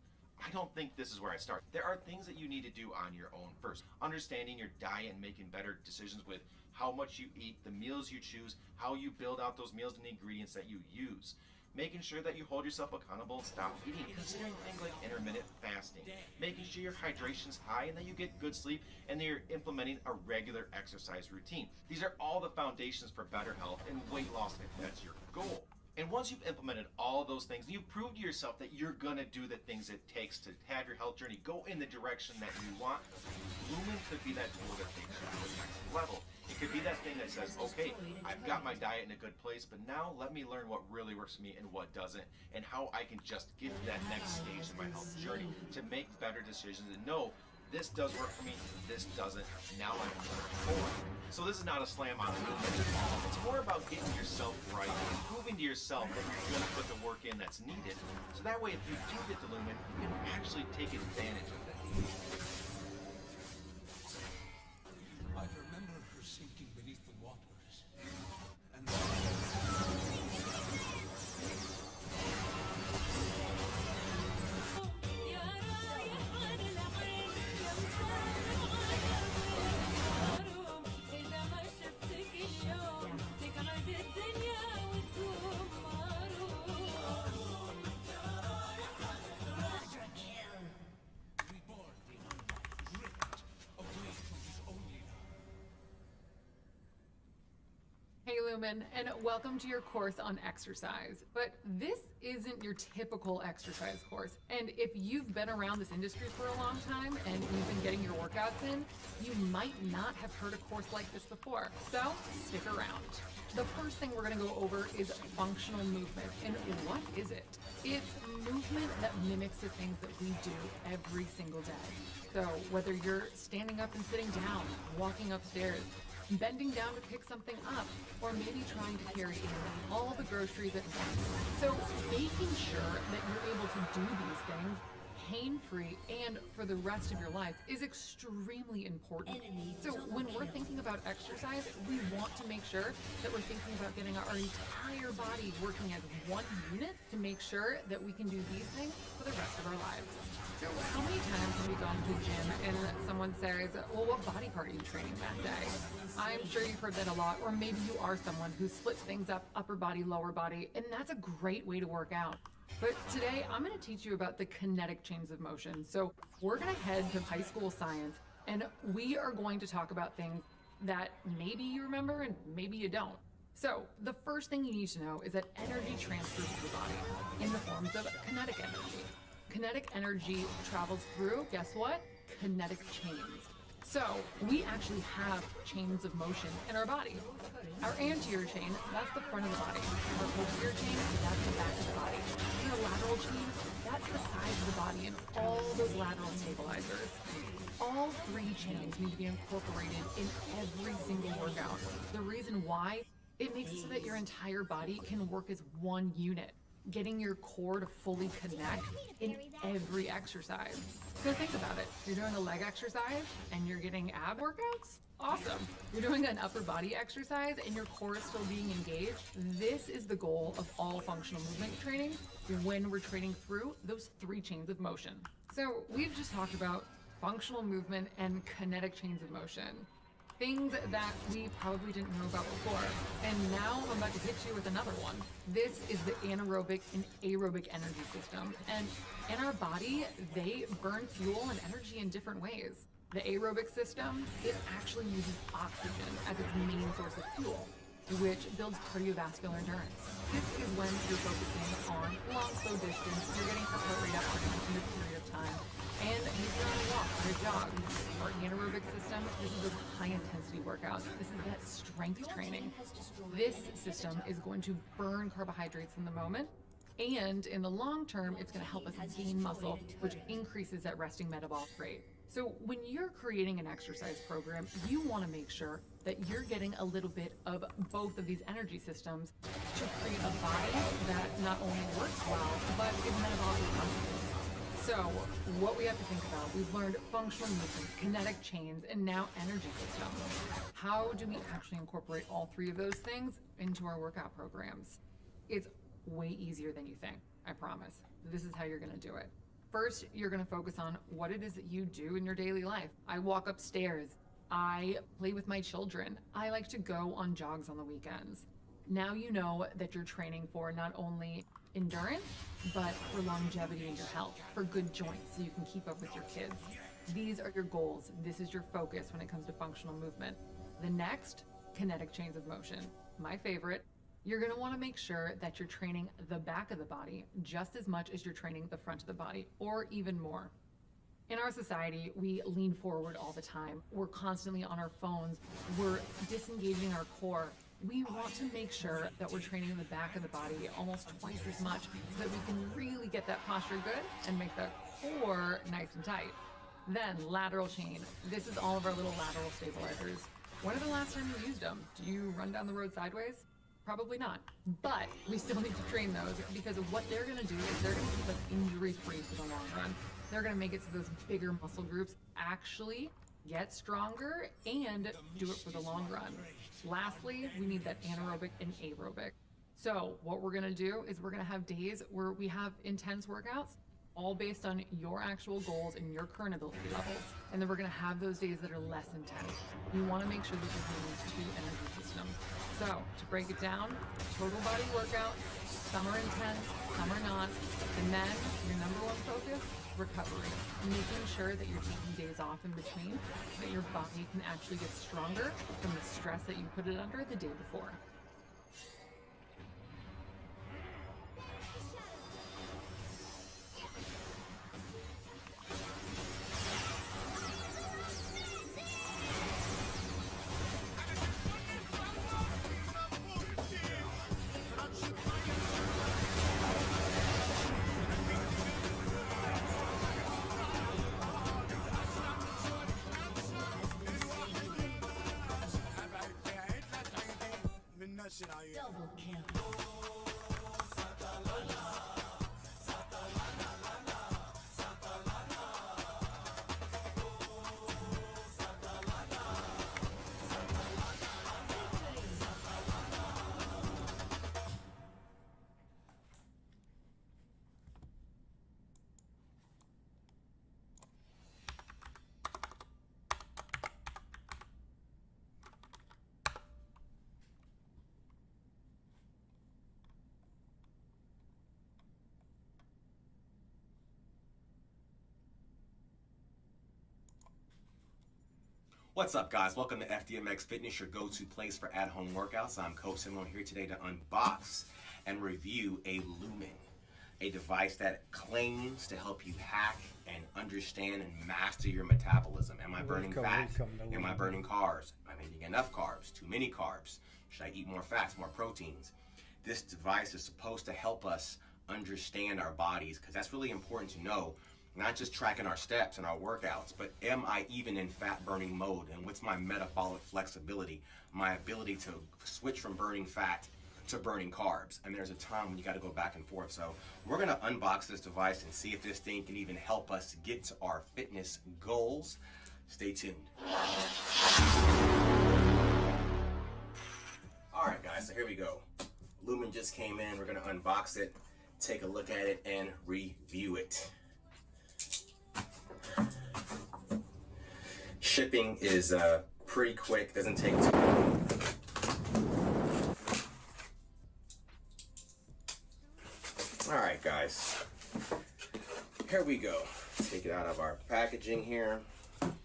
I don't think this is where I start. There are things that you need to do on your own first. Understanding your diet and making better decisions with how much you eat, the meals you choose, how you build out those meals and the ingredients that you use. Making sure that you hold yourself accountable and stop eating, considering things like intermittent fasting. Making sure your hydration's high and that you get good sleep and that you're implementing a regular exercise routine. These are all the foundations for better health and weight loss if that's your goal. And once you've implemented all of those things, you've proved to yourself that you're going to do the things it takes to have your health journey go in the direction that you want. Lumen could be that tool that takes you to the next level. It could be that thing that says, okay, I've got my diet in a good place, but now let me learn what really works for me and what doesn't, and how I can just get to that next stage in my health journey to make better decisions and know this does work for me, this doesn't, now I'm moving forward. So this is not a slam on Lumen. It's more about getting yourself right and proving to yourself that you're going to put the work in that's needed. So that way, if you do get the Lumen, you can actually take advantage of that. I remember her sinking beneath the waters. And Lumen, and welcome to your course on exercise. But this isn't your typical exercise course. And if you've been around this industry for a long time and you've been getting your workouts in, you might not have heard a course like this before. So stick around. The first thing we're going to go over is functional movement. And what is it? It's movement that mimics the things that we do every single day. So whether you're standing up and sitting down, walking upstairs, bending down to pick something up, or maybe trying to carry in all the groceries at once. So making sure that you're able to do these things pain-free and for the rest of your life is extremely important. So when we're thinking about exercise, we want to make sure that we're thinking about getting our entire body working as one unit to make sure that we can do these things for the rest of our lives. So how many times have we gone to the gym and someone says, well, what body part are you training that day? I'm sure you've heard that a lot, or maybe you are someone who splits things up, upper body, lower body, and that's a great way to work out. But today I'm going to teach you about the kinetic chains of motion. So we're going to head to high school science, and we are going to talk about things that maybe you remember and maybe you don't. So the first thing you need to know is that energy transfers through the body in the forms of kinetic energy. Kinetic energy travels through, guess what? Kinetic chains. So we actually have chains of motion in our body. Our anterior chain, that's the front of the body. Our posterior chain, that's the back of the body. And the lateral chain, that's the sides of the body and all those lateral stabilizers. All three chains need to be incorporated in every single workout. The reason why, it makes it so that your entire body can work as one unit, getting your core to fully connect in every exercise. So think about it. You're doing a leg exercise and you're getting ab workouts? Awesome. You're doing an upper body exercise and your core is still being engaged? This is the goal of all functional movement training when we're training through those three chains of motion. So we've just talked about functional movement and kinetic chains of motion. Things that we probably didn't know about before. And now I'm about to hit you with another one. This is the anaerobic and aerobic energy system. And in our body, they burn fuel and energy in different ways. The aerobic system, it actually uses oxygen as its main source of fuel, which builds cardiovascular endurance. This is when you're focusing on long, slow distance, you're getting your heart rate up in a period of time, and you're on a walk or a jog. Our anaerobic system, this is those high-intensity workouts. This is that strength training. This system is going to burn carbohydrates in the moment, and in the long term, it's going to help us gain muscle, which increases that resting metabolic rate. So when you're creating an exercise program, you want to make sure that you're getting a little bit of both of these energy systems to create a body that not only works well, but is metabolically functional. So what we have to think about, we've learned functional movement, kinetic chains, and now energy systems. How do we actually incorporate all three of those things into our workout programs? It's way easier than you think, I promise. This is how you're going to do it. First, you're going to focus on what it is that you do in your daily life. I walk upstairs. I play with my children. I like to go on jogs on the weekends. Now you know that you're training for not only endurance, but for longevity in your health, for good joints so you can keep up with your kids. These are your goals. This is your focus when it comes to functional movement. The next, kinetic chains of motion. My favorite. You're going to want to make sure that you're training the back of the body just as much as you're training the front of the body, or even more. In our society, we lean forward all the time. We're constantly on our phones. We're disengaging our core. We want to make sure that we're training the back of the body almost twice as much so that we can really get that posture good and make the core nice and tight. Then lateral chain. This is all of our little lateral stabilizers. When are the last time you used them? Do you run down the road sideways? Probably not, but we still need to train those because of what they're going to do is they're going to keep us injury-free for the long run. They're going to make it so those bigger muscle groups actually get stronger and do it for the long run. Lastly, we need that anaerobic and aerobic. So what we're going to do is we're going to have days where we have intense workouts, all based on your actual goals and your current ability levels. And then we're going to have those days that are less intense. You want to make sure that you're doing these two energy systems. So to break it down, total body workout, some are intense, some are not. And then your number one focus, recovery. Making sure that you're taking days off in between, that your body can actually get stronger from the stress that you put it under the day before. What's up, guys? Welcome to FDMX Fitness, your go-to place for at-home workouts. I'm Coach Simone here today to unbox and review a Lumen, a device that claims to help you hack and understand and master your metabolism. Am I burning fat? Am I burning carbs? Am I eating enough carbs? Too many carbs? Should I eat more fats, more proteins? This device is supposed to help us understand our bodies, because that's really important to know. Not just tracking our steps and our workouts, but am I even in fat burning mode? And what's my metabolic flexibility? My ability to switch from burning fat to burning carbs. And there's a time when you got to go back and forth. So we're going to unbox this device and see if this thing can even help us get to our fitness goals. Stay tuned. All right, guys, so here we go. Lumen just came in. We're going to unbox it, take a look at it, and review it. Shipping is pretty quick, doesn't take too long. All right, guys, here we go. Take it out of our packaging here. And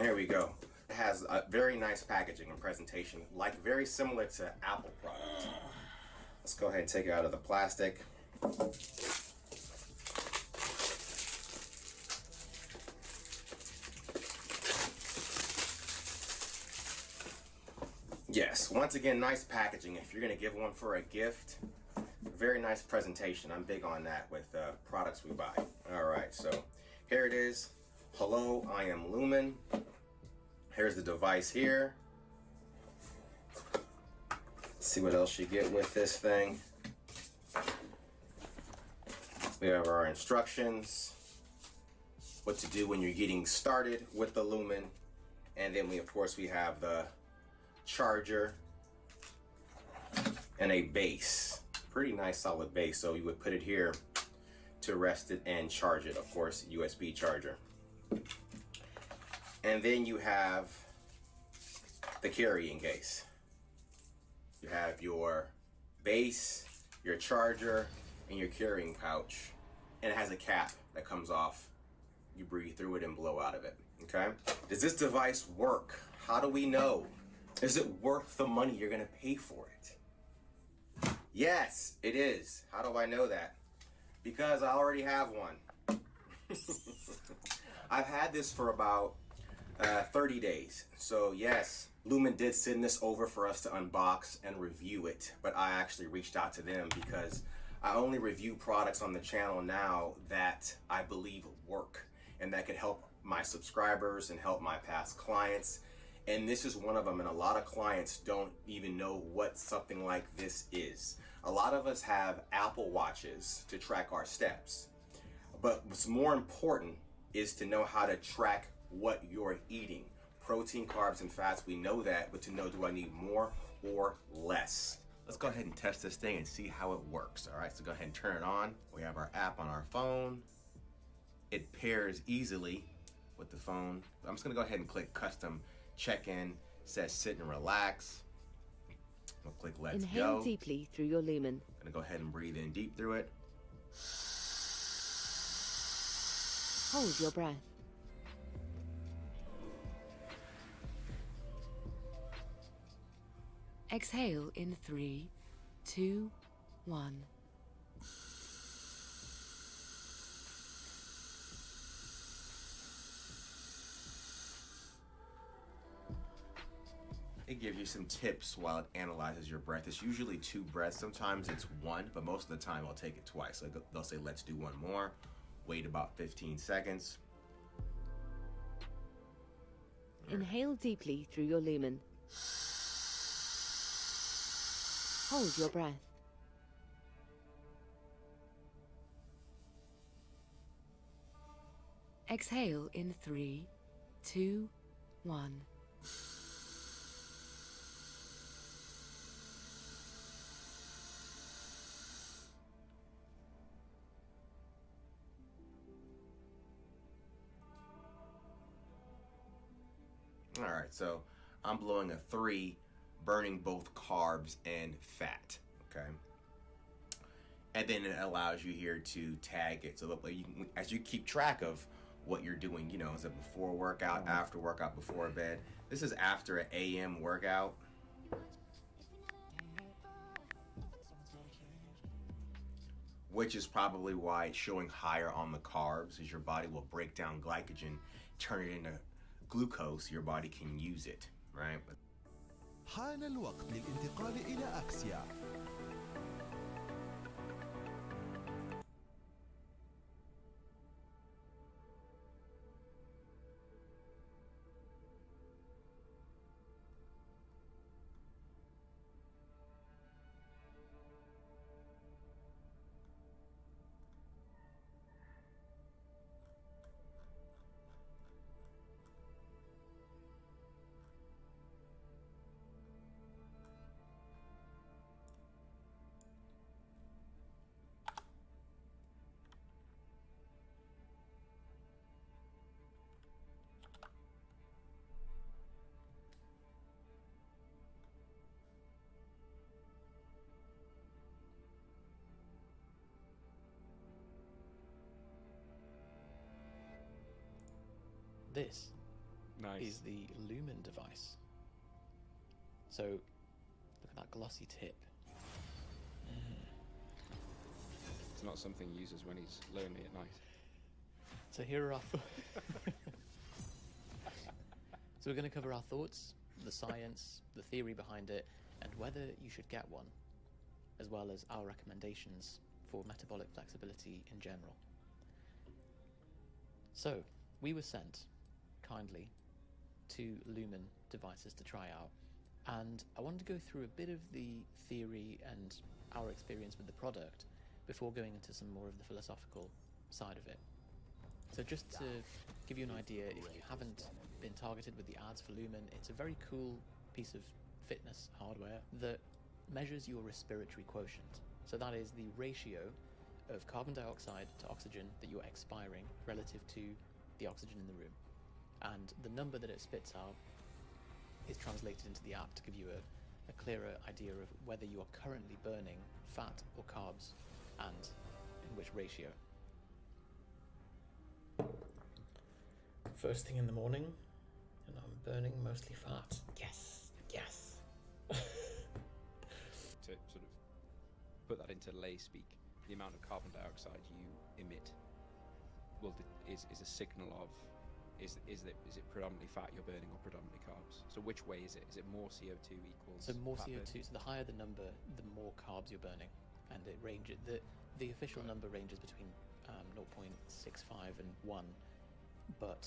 here we go. It has a very nice packaging and presentation, like very similar to Apple product. Let's go ahead and take it out of the plastic. Yes, once again, nice packaging. If you're gonna give one for a gift, very nice presentation. I'm big on that with products we buy. All right, so here it is. Hello, I am Lumen. Here's the device here. Let's see what else you get with this thing. We have our instructions, what to do when you're getting started with the Lumen, and then of course we have the charger and a base. Pretty nice solid base, so you would put it here to rest it and charge it. Of course, USB charger. And then you have the carrying case. You have your base, your charger, and your carrying pouch. And it has a cap that comes off. You breathe through it and blow out of it, okay? Does this device work? How do we know? Is it worth the money you're gonna pay for it? Yes, it is. How do I know that? Because I already have one. I've had this for about 30 days. So yes, Lumen did send this over for us to unbox and review it, but I actually reached out to them because I only review products on the channel now that I believe work and that could help my subscribers and help my past clients. And this is one of them, and a lot of clients don't even know what something like this is. A lot of us have Apple Watches to track our steps, but what's more important is to know how to track what you're eating. Protein, carbs, and fats, we know that, but to know, do I need more or less? Let's go ahead and test this thing and see how it works. All right, so go ahead and turn it on. We have our app on our phone. It pairs easily with the phone. I'm just gonna go ahead and click custom check-in. Says sit and relax. We'll click let's Inhale go. deeply through your lumen. Gonna go ahead and breathe in deep through it. Hold your breath. Exhale in 3, 2, 1. It gives you some tips while it analyzes your breath. It's usually 2 breaths. Sometimes it's 1, but most of the time I'll take it twice. So they'll say, let's do 1 more. Wait about 15 seconds. Inhale deeply through your lumen. Hold your breath. Exhale in 3, 2, 1. All right, so I'm blowing a 3, burning both carbs and fat, okay? And then it allows you here to tag it. So that way you can, as you keep track of what you're doing. You know, is it before workout, after workout, before bed? This is after an AM workout. Which is probably why it's showing higher on the carbs, is your body will break down glycogen, turn it into glucose, your body can use it, right? حان الوقت للانتقال إلى أكسيا. This is the Lumen device. So look at that glossy tip. It's not something he uses when he's lonely at night. So here are our so we're going to cover our thoughts, the science, the theory behind it, and whether you should get one, as well as our recommendations for metabolic flexibility in general. So we were sent kindly 2 Lumen devices to try out, and I wanted to go through a bit of the theory and our experience with the product before going into some more of the philosophical side of it. So just to give you an idea, if you haven't been targeted with the ads for Lumen, it's a very cool piece of fitness hardware that measures your respiratory quotient. So that is the ratio of carbon dioxide to oxygen that you're expiring relative to the oxygen in the room. And the number that it spits out is translated into the app to give you a clearer idea of whether you are currently burning fat or carbs and in which ratio. First thing in the morning, and I'm burning mostly fat. Yes, yes. To sort of put that into lay speak, the amount of carbon dioxide you emit is a signal of is it predominantly fat you're burning or predominantly carbs? So which way is it? Is it more CO2 equals? So more fat CO2. burning? So the higher the number, the more carbs you're burning, and it ranges. The official number ranges between 0.65 and 1, but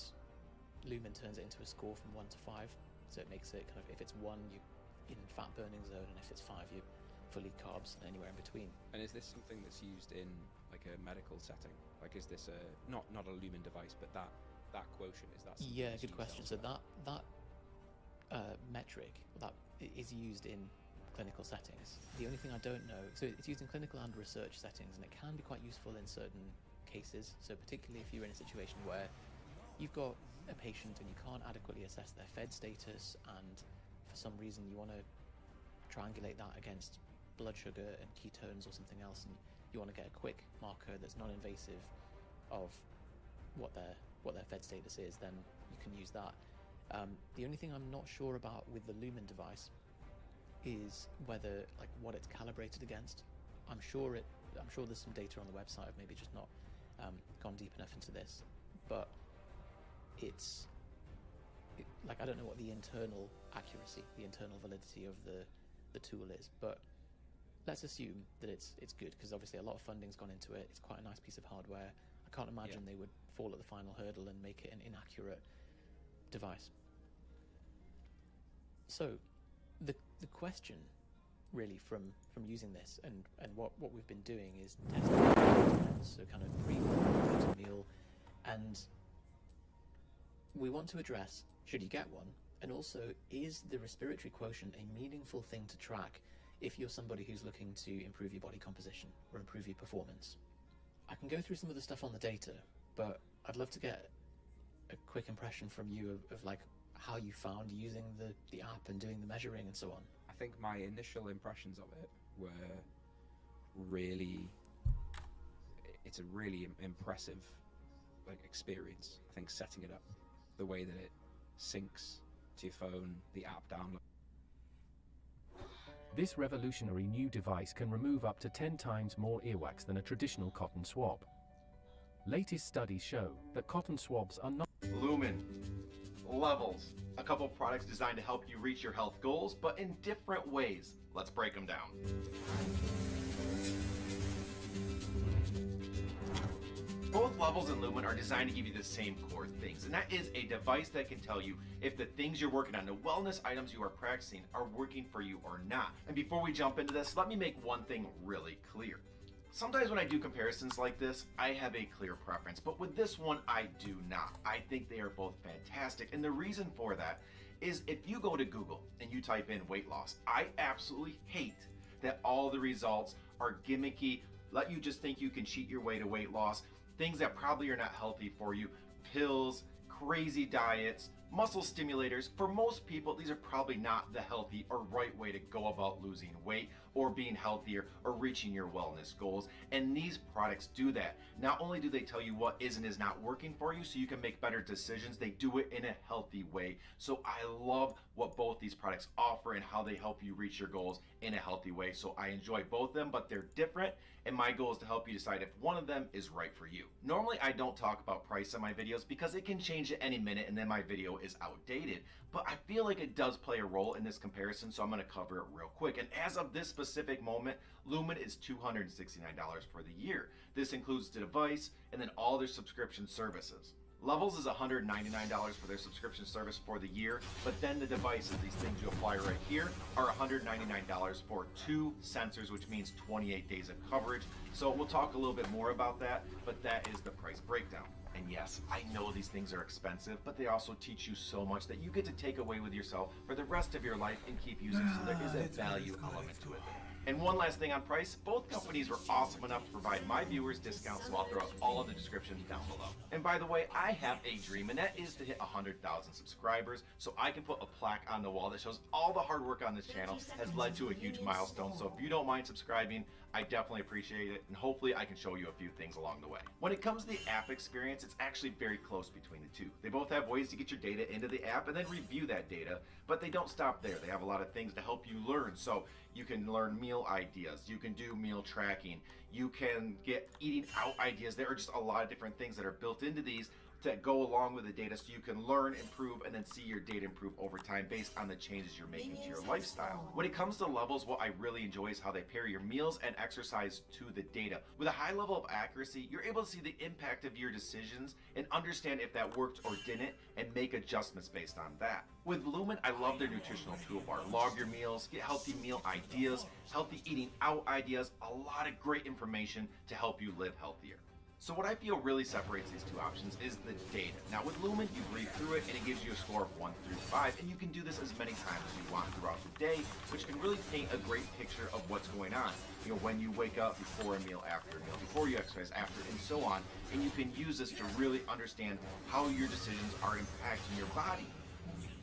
Lumen turns it into a score from 1 to 5. So it makes it kind of, if it's 1, you're in fat burning zone, and if it's 5, you're fully carbs, and anywhere in between. And is this something that's used in like a medical setting? Like, is this not a Lumen device, but that quotient, is that? Yeah, good question. So that metric that is used in clinical settings. The only thing I don't know, so it's used in clinical and research settings, and it can be quite useful in certain cases. So particularly if you're in a situation where you've got a patient and you can't adequately assess their Fed status, and for some reason you want to triangulate that against blood sugar and ketones or something else, and you want to get a quick marker that's non-invasive of what their Fed status is, then you can use that. The only thing I'm not sure about with the Lumen device is whether, like, what it's calibrated against. I'm sure there's some data on the website. I've maybe just not gone deep enough into this, but like, I don't know what the internal accuracy, the internal validity of the tool is, but let's assume that it's good, because obviously a lot of funding's gone into it. It's quite a nice piece of hardware. I can't imagine they would fall at the final hurdle and make it an inaccurate device. So the question really from using this and what we've been doing is testing, so kind of pre-workout meal, and we want to address, should you get one, and also, is the respiratory quotient a meaningful thing to track if you're somebody who's looking to improve your body composition or improve your performance? I can go through some of the stuff on the data, but I'd love to get a quick impression from you of like how you found using the app and doing the measuring and so on. I think my initial impressions of it were really, it's a really impressive like experience. I think setting it up, the way that it syncs to your phone, the app download. This revolutionary new device can remove up to 10 times more earwax than a traditional cotton swab. Latest studies show that cotton swabs are not Lumen. Levels. A couple products designed to help you reach your health goals, but in different ways. Let's break them down. Both Levels and Lumen are designed to give you the same core things, and that is a device that can tell you if the things you're working on, the wellness items you are practicing, are working for you or not. And before we jump into this, let me make one thing really clear. Sometimes when I do comparisons like this, I have a clear preference, but with this one, I do not. I think they are both fantastic, and the reason for that is if you go to Google and you type in weight loss, I absolutely hate that all the results are gimmicky, let you just think you can cheat your way to weight loss, things that probably are not healthy for you, pills, crazy diets, muscle stimulators. For most people, these are probably not the healthy or right way to go about losing weight or being healthier or reaching your wellness goals. And these products do that. Not only do they tell you what is and is not working for you so you can make better decisions, they do it in a healthy way. So I love what both these products offer and how they help you reach your goals in a healthy way. So I enjoy both of them, but they're different. And my goal is to help you decide if one of them is right for you. Normally, I don't talk about price on my videos because it can change at any minute and then my video is outdated. But I feel like it does play a role in this comparison, so I'm gonna cover it real quick. And as of this specific moment, Lumen is $269 for the year. This includes the device and then all their subscription services. Levels is $199 for their subscription service for the year, but then the devices, these things you apply right here, are $199 for 2 sensors, which means 28 days of coverage. So we'll talk a little bit more about that, but that is the price breakdown. And yes, I know these things are expensive, but they also teach you so much that you get to take away with yourself for the rest of your life and keep using, so there is a value element to it. And one last thing on price, both companies were awesome enough to provide my viewers discounts, so I'll throw out all of the descriptions down below. And by the way, I have a dream, and that is to hit 100,000 subscribers so I can put a plaque on the wall that shows all the hard work on this channel has led to a huge milestone. So if you don't mind subscribing, I definitely appreciate it, and hopefully I can show you a few things along the way. When it comes to the app experience, it's actually very close between the two. They both have ways to get your data into the app and then review that data, but they don't stop there. They have a lot of things to help you learn. So you can learn meal ideas, you can do meal tracking, you can get eating out ideas. There are just a lot of different things that are built into these that go along with the data, so you can learn, improve, and then see your data improve over time based on the changes you're making to your lifestyle. When it comes to Levels, what I really enjoy is how they pair your meals and exercise to the data. With a high level of accuracy, you're able to see the impact of your decisions and understand if that worked or didn't and make adjustments based on that. With Lumen, I love their nutritional toolbar. Log your meals, get healthy meal ideas, healthy eating out ideas, a lot of great information to help you live healthier. So what I feel really separates these two options is the data. Now with Lumen, you read through it and it gives you a score of 1 through 5, and you can do this as many times as you want throughout the day, which can really paint a great picture of what's going on. You know, when you wake up, before a meal, after a meal, before you exercise, after, and so on. And you can use this to really understand how your decisions are impacting your body.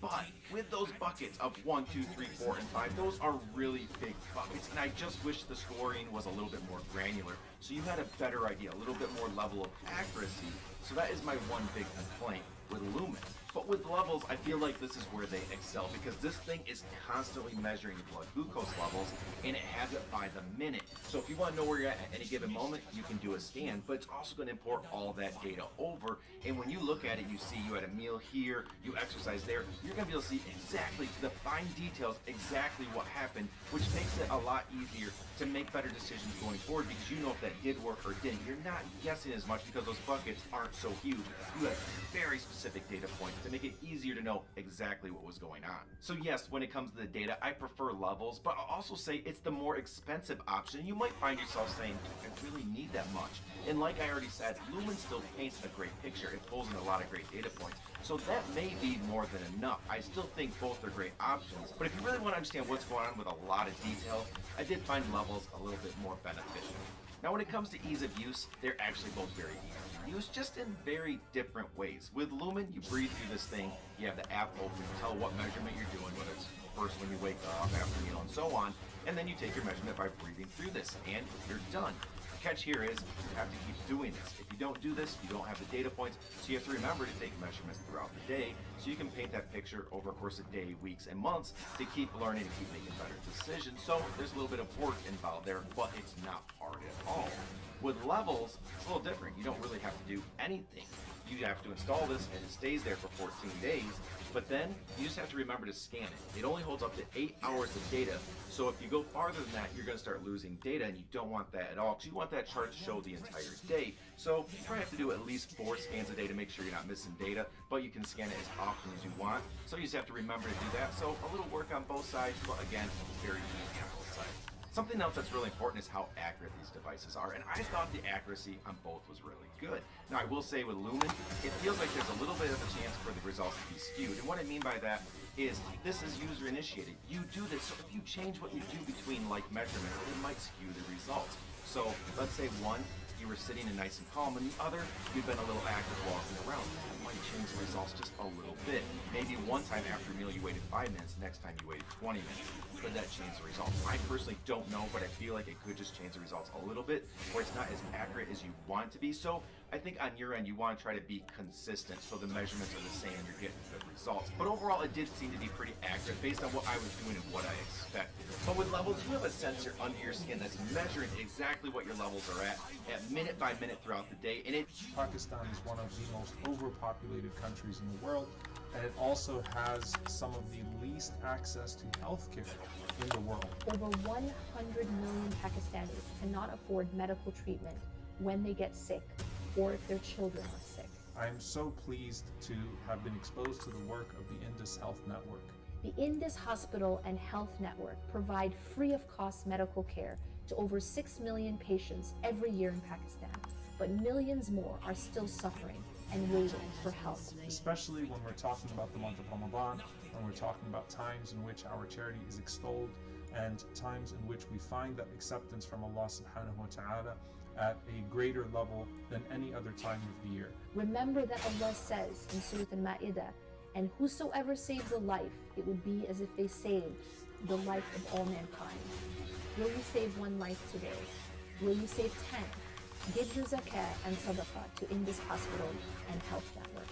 But with those buckets of 1, 2, 3, 4, and 5, those are really big buckets, and I just wish the scoring was a little bit more granular, so you had a better idea, a little bit more level of accuracy. So that is my one big complaint with Lumen. But with Levels, I feel like this is where they excel, because this thing is constantly measuring your blood glucose levels, and it has it by the minute. So if you want to know where you're at any given moment, you can do a scan, but it's also going to import all that data over. And when you look at it, you see you had a meal here, you exercise there, you're going to be able to see exactly, the fine details, exactly what happened, which makes it a lot easier to make better decisions going forward, because you know if that did work or didn't. You're not guessing as much because those buckets aren't so huge. You have very specific data points to make it easier to know exactly what was going on. So yes, when it comes to the data, I prefer Levels, but I'll also say it's the more expensive option. You might find yourself saying, I really need that much. And like I already said, Lumen still paints a great picture. It pulls in a lot of great data points. So that may be more than enough. I still think both are great options, but if you really want to understand what's going on with a lot of detail, I did find Levels a little bit more beneficial. Now when it comes to ease of use, they're actually both very easy to use, just in very different ways. With Lumen, you breathe through this thing, you have the app open, you tell what measurement you're doing, whether it's first when you wake up, after meal, and so on, and then you take your measurement by breathing through this, and you're done. catch here is you have to keep doing this. If you don't do this, you don't have the data points, so you have to remember to take measurements throughout the day so you can paint that picture over a course of day, weeks, and months to keep learning and keep making better decisions. So there's a little bit of work involved there, but it's not hard at all. With levels, it's a little different. You don't really have to do anything. You have to install this and it stays there for 14 days, but then you just have to remember to scan it. It only holds up to 8 hours of data, so if you go farther than that, you're going to start losing data, and you don't want that at all, because you want that chart to show the entire day. So you probably have to do at least 4 scans a day to make sure you're not missing data, but you can scan it as often as you want, so you just have to remember to do that. So a little work on both sides, but again, very easy on both sides. Something else that's really important is how accurate these devices are, and I thought the accuracy on both was really good. Now, I will say with Lumen, it feels like there's a little bit of a chance for the results to be skewed, and what I mean by that is this is user-initiated. You do this, so if you change what you do between like measurements, it might skew the results. So let's say one, you were sitting and nice and calm, and the other, you've been a little active walking around. That might change the results just a little bit. Maybe one time after a meal you waited 5 minutes, next time you waited 20 minutes. Could that change the results? I personally don't know, but I feel like it could just change the results a little bit, or it's not as accurate as you want it to be. So I think on your end, you want to try to be consistent so the measurements are the same and you're getting good results. But overall, it did seem to be pretty accurate based on what I was doing and what I expected. But with levels, you have a sensor under your skin that's measuring exactly what your levels are at minute by minute throughout the day. And Pakistan is one of the most overpopulated countries in the world, and it also has some of the least access to healthcare in the world. Over 100 million Pakistanis cannot afford medical treatment when they get sick or if their children are sick. I am so pleased to have been exposed to the work of the Indus Health Network. The Indus Hospital and Health Network provide free of cost medical care to over 6 million patients every year in Pakistan, but millions more are still suffering and waiting for help. Especially when we're talking about the month of Ramadan, when we're talking about times in which our charity is extolled and times in which we find that acceptance from Allah subhanahu wa ta'ala at a greater level than any other time of the year. Remember that Allah says in Surah Al-Ma'idah, and whosoever saves a life, it would be as if they saved the life of all mankind. Will you save one life today? Will you save 10? Give your zakah and sadaqah to Indus Hospital and Health Network.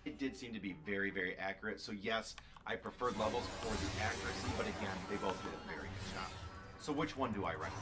It did seem to be very, very accurate. So yes, I preferred levels for the accuracy, but again, they both did a very good job. So which one do I recommend?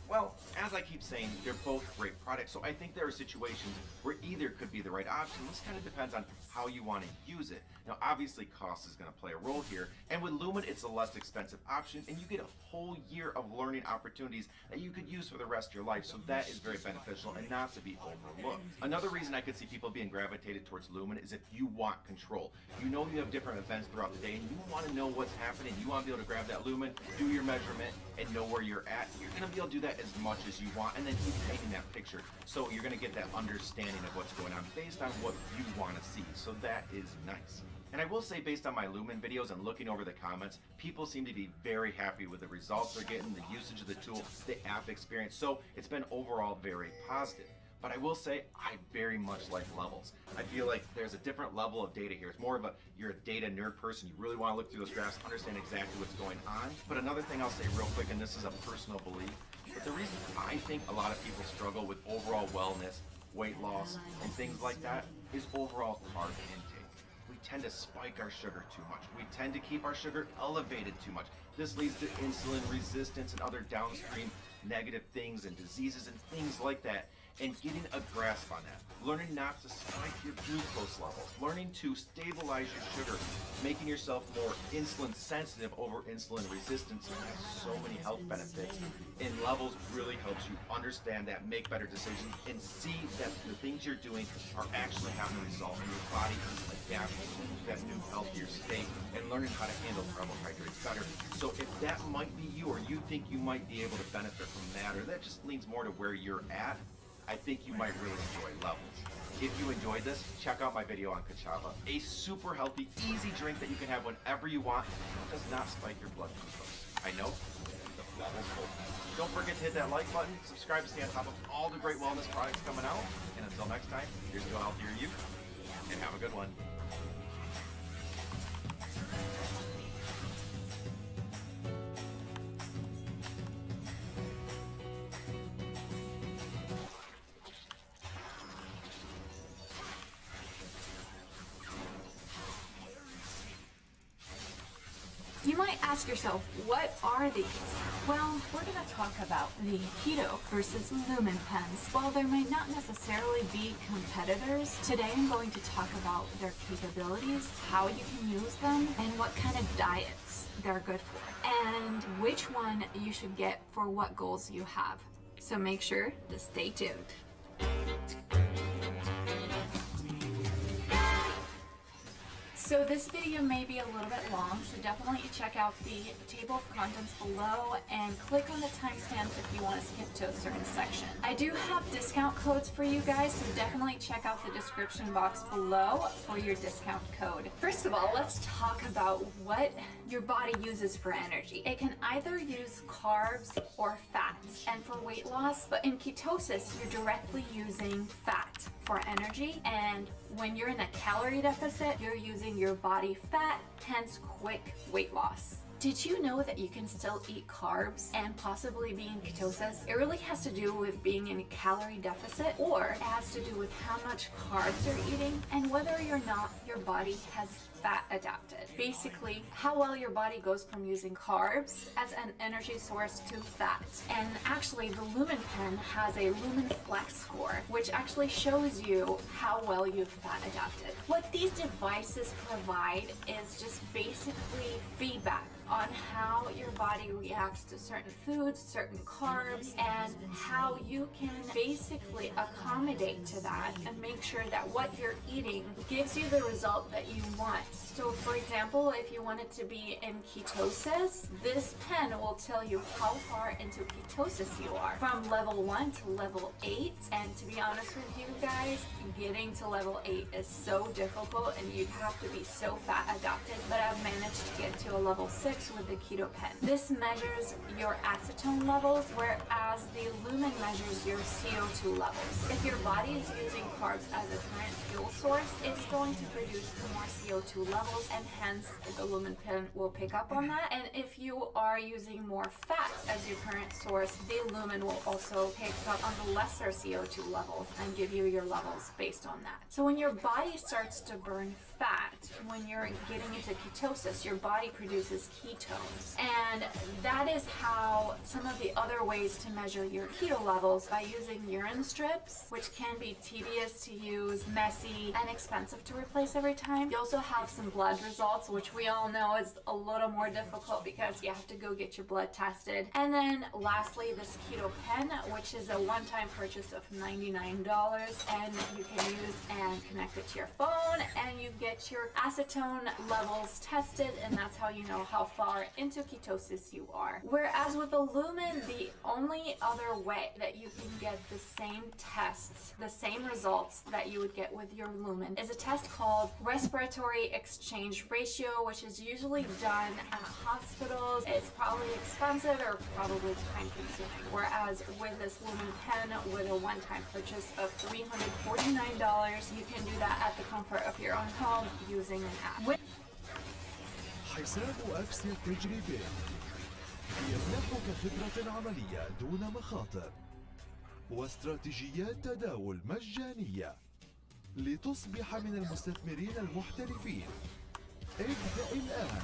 Well, as I keep saying, they're both great products, so I think there are situations where either could be the right option. This kind of depends on how you want to use it. Now, obviously, cost is going to play a role here, and with Lumen, it's a less expensive option, and you get a whole year of learning opportunities that you could use for the rest of your life, so that is very beneficial and not to be overlooked. Another reason I could see people being gravitated towards Lumen is if you want control. You know you have different events throughout the day, and you want to know what's happening. You want to be able to grab that Lumen, do your measurement, and know where you're at. You're going to be able to do that as much as you want, and then keep painting that picture. So you're going to get that understanding of what's going on based on what you want to see. So that is nice. And I will say, based on my Lumen videos and looking over the comments, people seem to be very happy with the results they're getting, the usage of the tool, the app experience. So it's been overall very positive. But I will say, I very much like levels. I feel like there's a different level of data here. It's more of a, you're a data nerd person. You really want to look through those graphs, understand exactly what's going on. But another thing I'll say real quick, and this is a personal belief, but the reason I think a lot of people struggle with overall wellness, weight loss, and things like that is overall carb intake. We tend to spike our sugar too much. We tend to keep our sugar elevated too much. This leads to insulin resistance and other downstream negative things and diseases and things like that. And getting a grasp on that, learning not to spike your glucose levels, learning to stabilize your sugar, making yourself more insulin sensitive over insulin resistance has so many health benefits. And levels really helps you understand that, make better decisions, and see that the things you're doing are actually having a result in your body is adapting to that new healthier state and learning how to handle carbohydrates better. So if that might be you, or you think you might be able to benefit from that, or that just leans more to where you're at, I think you might really enjoy Levels. If you enjoyed this, check out my video on Kachava, a super healthy, easy drink that you can have whenever you want. It does not spike your blood glucose. I know, the Levels full. Don't forget to hit that like button, subscribe to stay on top of all the great wellness products coming out. And until next time, here's to a healthier you, and have a good one. You might ask yourself, what are these? Well, we're going to talk about the Keto versus Lumen pens. While there might not necessarily be competitors, today I'm going to talk about their capabilities, how you can use them, and what kind of diets they're good for, and which one you should get for what goals you have. So make sure to stay tuned. So this video may be a little bit long, so definitely check out the table of contents below and click on the timestamps if you want to skip to a certain section. I do have discount codes for you guys, so definitely check out the description box below for your discount code. First of all, let's talk about what your body uses for energy. It can either use carbs or fats, and for weight loss, but in ketosis, you're directly using fat for energy, and when you're in a calorie deficit, you're using your body fat, hence quick weight loss. Did you know that you can still eat carbs and possibly be in ketosis? It really has to do with being in a calorie deficit, or it has to do with how much carbs you're eating and whether or not your body has fat adapted. Basically, how well your body goes from using carbs as an energy source to fat. And actually, the Lumen pen has a Lumen Flex score, which actually shows you how well you've fat adapted. What these devices provide is just basically feedback on how your body reacts to certain foods, certain carbs, and how you can basically accommodate to that and make sure that what you're eating gives you the result that you want. So for example, if you wanted to be in ketosis, this pen will tell you how far into ketosis you are, from level 1 to level 8. And to be honest with you guys, getting to level 8 is so difficult and you'd have to be so fat adapted, but I've managed to get to a level 6 with the keto pen. This measures your acetone levels, whereas the Lumen measures your CO2 levels. If your body is using carbs as a current fuel source, it's going to produce more CO2 levels, and hence the Lumen pen will pick up on that. And if you are using more fat as your current source, the Lumen will also pick up on the lesser CO2 levels and give you your levels based on that. So when your body starts to burn fat, when you're getting into ketosis, your body produces ketones. And that is how some of the other ways to measure your keto levels, by using urine strips, which can be tedious to use, messy, and expensive to replace every time. You also have some blood results, which we all know is a little more difficult because you have to go get your blood tested. And then lastly, this keto pen, which is a one-time purchase of $99, and you can use and connect it to your phone, and you get your acetone levels tested, and that's how you know how far into ketosis you are. Whereas with the Lumen, the only other way that you can get the same tests, the same results that you would get with your Lumen, is a test called respiratory exchange ratio, which is usually done at hospitals. It's probably expensive or probably time consuming. Whereas with this Lumen pen, with a one-time purchase of $349, you can do that at the comfort of your own home using an app. حساب أكس التجريبي يمنحك خبرة عملية دون مخاطر واستراتيجيات تداول مجانية لتصبح من المستثمرين المحترفين. ابدأ الآن.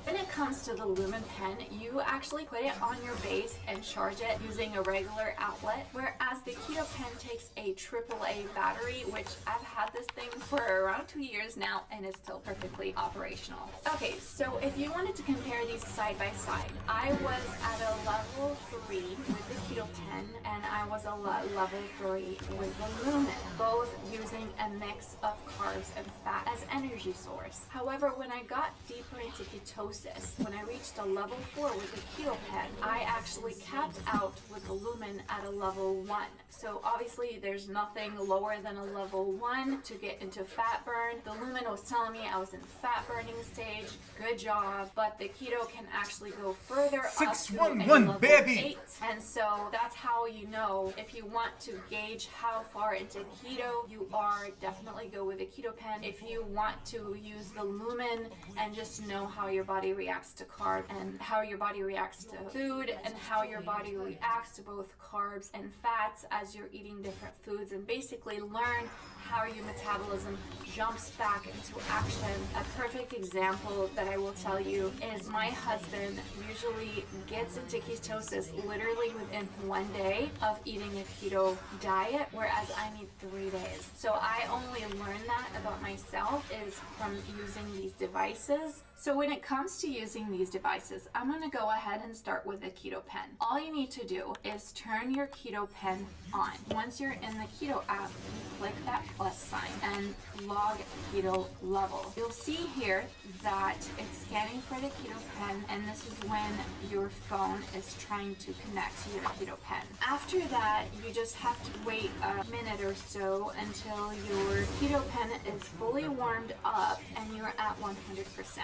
When it comes to the Lumen pen, you actually put it on your base and charge it using a regular outlet, whereas the keto pen takes a AAA battery, which I've had this thing for around 2 years now and is still perfectly operational. Okay, so if you wanted to compare these side by side, I was at a level 3 with the Keto Pen and I was a level 3 with the Lumen, both using a mix of carbs and fat as energy source. However, when I got deeper into ketosis, when I reached a level 4 with the Keto Pen, I actually capped out with the Lumen at a level 1. So obviously there's nothing lower than a level 1 to get into fat burn. The Lumen was telling me I was in fat burning stage. Good job. But the keto can actually go further up to a 611, level baby. 8. And so that's how you know if you want to gauge how far into keto you are, definitely go with a Keto Pen. If you want to use the Lumen and just know how your body reacts to carb and how your body reacts to food and how your body reacts to both carbs and fats as you're eating different foods, and basically learn how your metabolism jumps back into action. A perfect example that I will tell you is my husband usually gets into ketosis literally within 1 day of eating a keto diet, whereas I need 3 days. So I only learned that about myself is from using these devices. So when it comes to using these devices, I'm going to go ahead and start with the Keto Pen. All you need to do is turn your Keto Pen on. Once you're in the Keto app, you click that plus sign and log keto level. You'll see here that it's scanning for the Keto Pen, and this is when your phone is trying to connect to your Keto Pen. After that, you just have to wait a minute or so until your Keto Pen is fully warmed up and you're at 100%.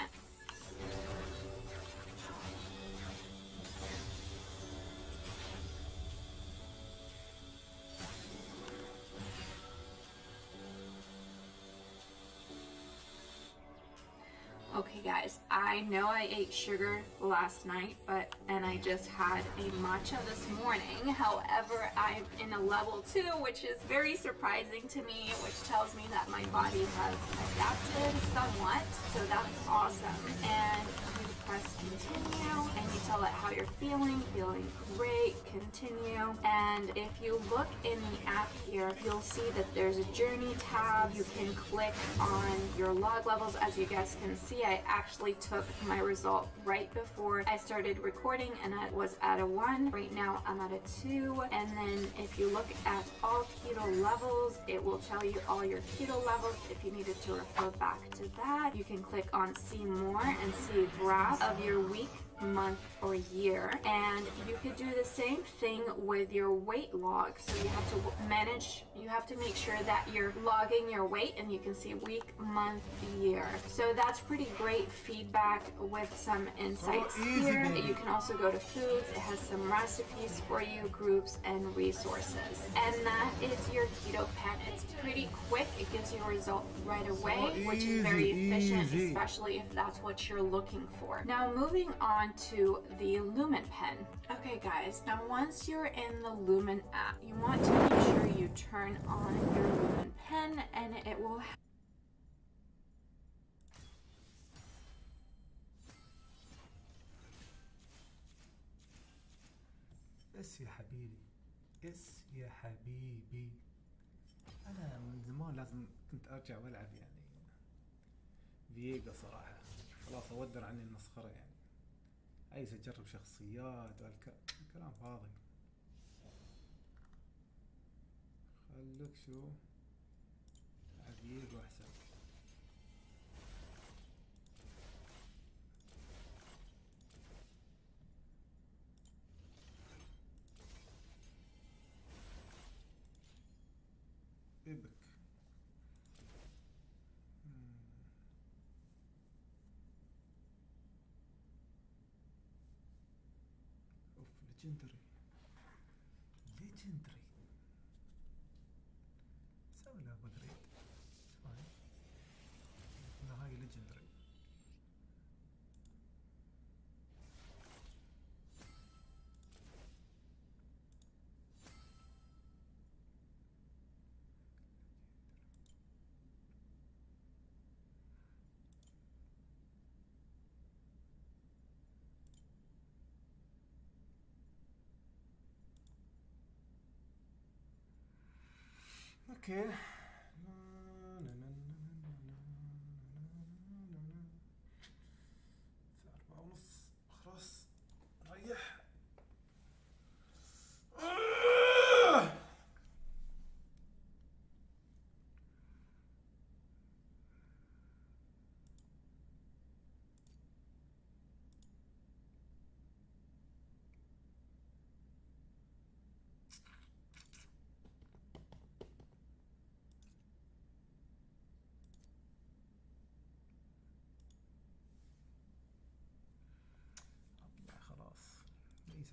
Okay guys, I know I ate sugar last night, and I just had a matcha this morning. However, I'm in a level 2, which is very surprising to me, which tells me that my body has adapted somewhat. So that's awesome. And you press continue and you tell it how you're feeling great, continue. And if you look in the app here, you'll see that there's a journey tab. You can click on your log levels. As you guys can see, I actually took my result right before I started recording and I was at a 1. Right now I'm at a 2. And then if you look at all keto levels, it will tell you all your keto levels. If you needed to refer back to that, you can click on see more and see a graph of your week, month, or year. And you could do the same thing with your weight log. So you have to make sure that you're logging your weight, and you can see week, month, year. So that's pretty great feedback with some insights here. You can also go to foods. It has some recipes for you, groups, and resources. And that is your Keto Pen. It's pretty quick. It gives you a result right away, which is very efficient, especially if that's what you're looking for. Now moving on to the Lumen Pen. Okay guys, now once you're in the Lumen app, you want to make sure you turn on your Lumen Pen, and it will اس يا حبيبي اس يا حبيبي انا من زمان لازم كنت ارجع والعب يعني فييجا صراحة. خلاص اودر عني المسخرة يعني. عايز اجرب شخصيات كلام فاضي. خلك شو فييجا احسن. إبك اوف ليجندري سوي له ابجريد. لا هاي ليجندري. اوكي.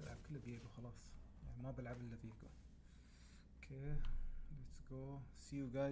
ألعب كله فيجو خلاص، يعني ما بلعب إلا فيجو. اوكي let's go, see you guys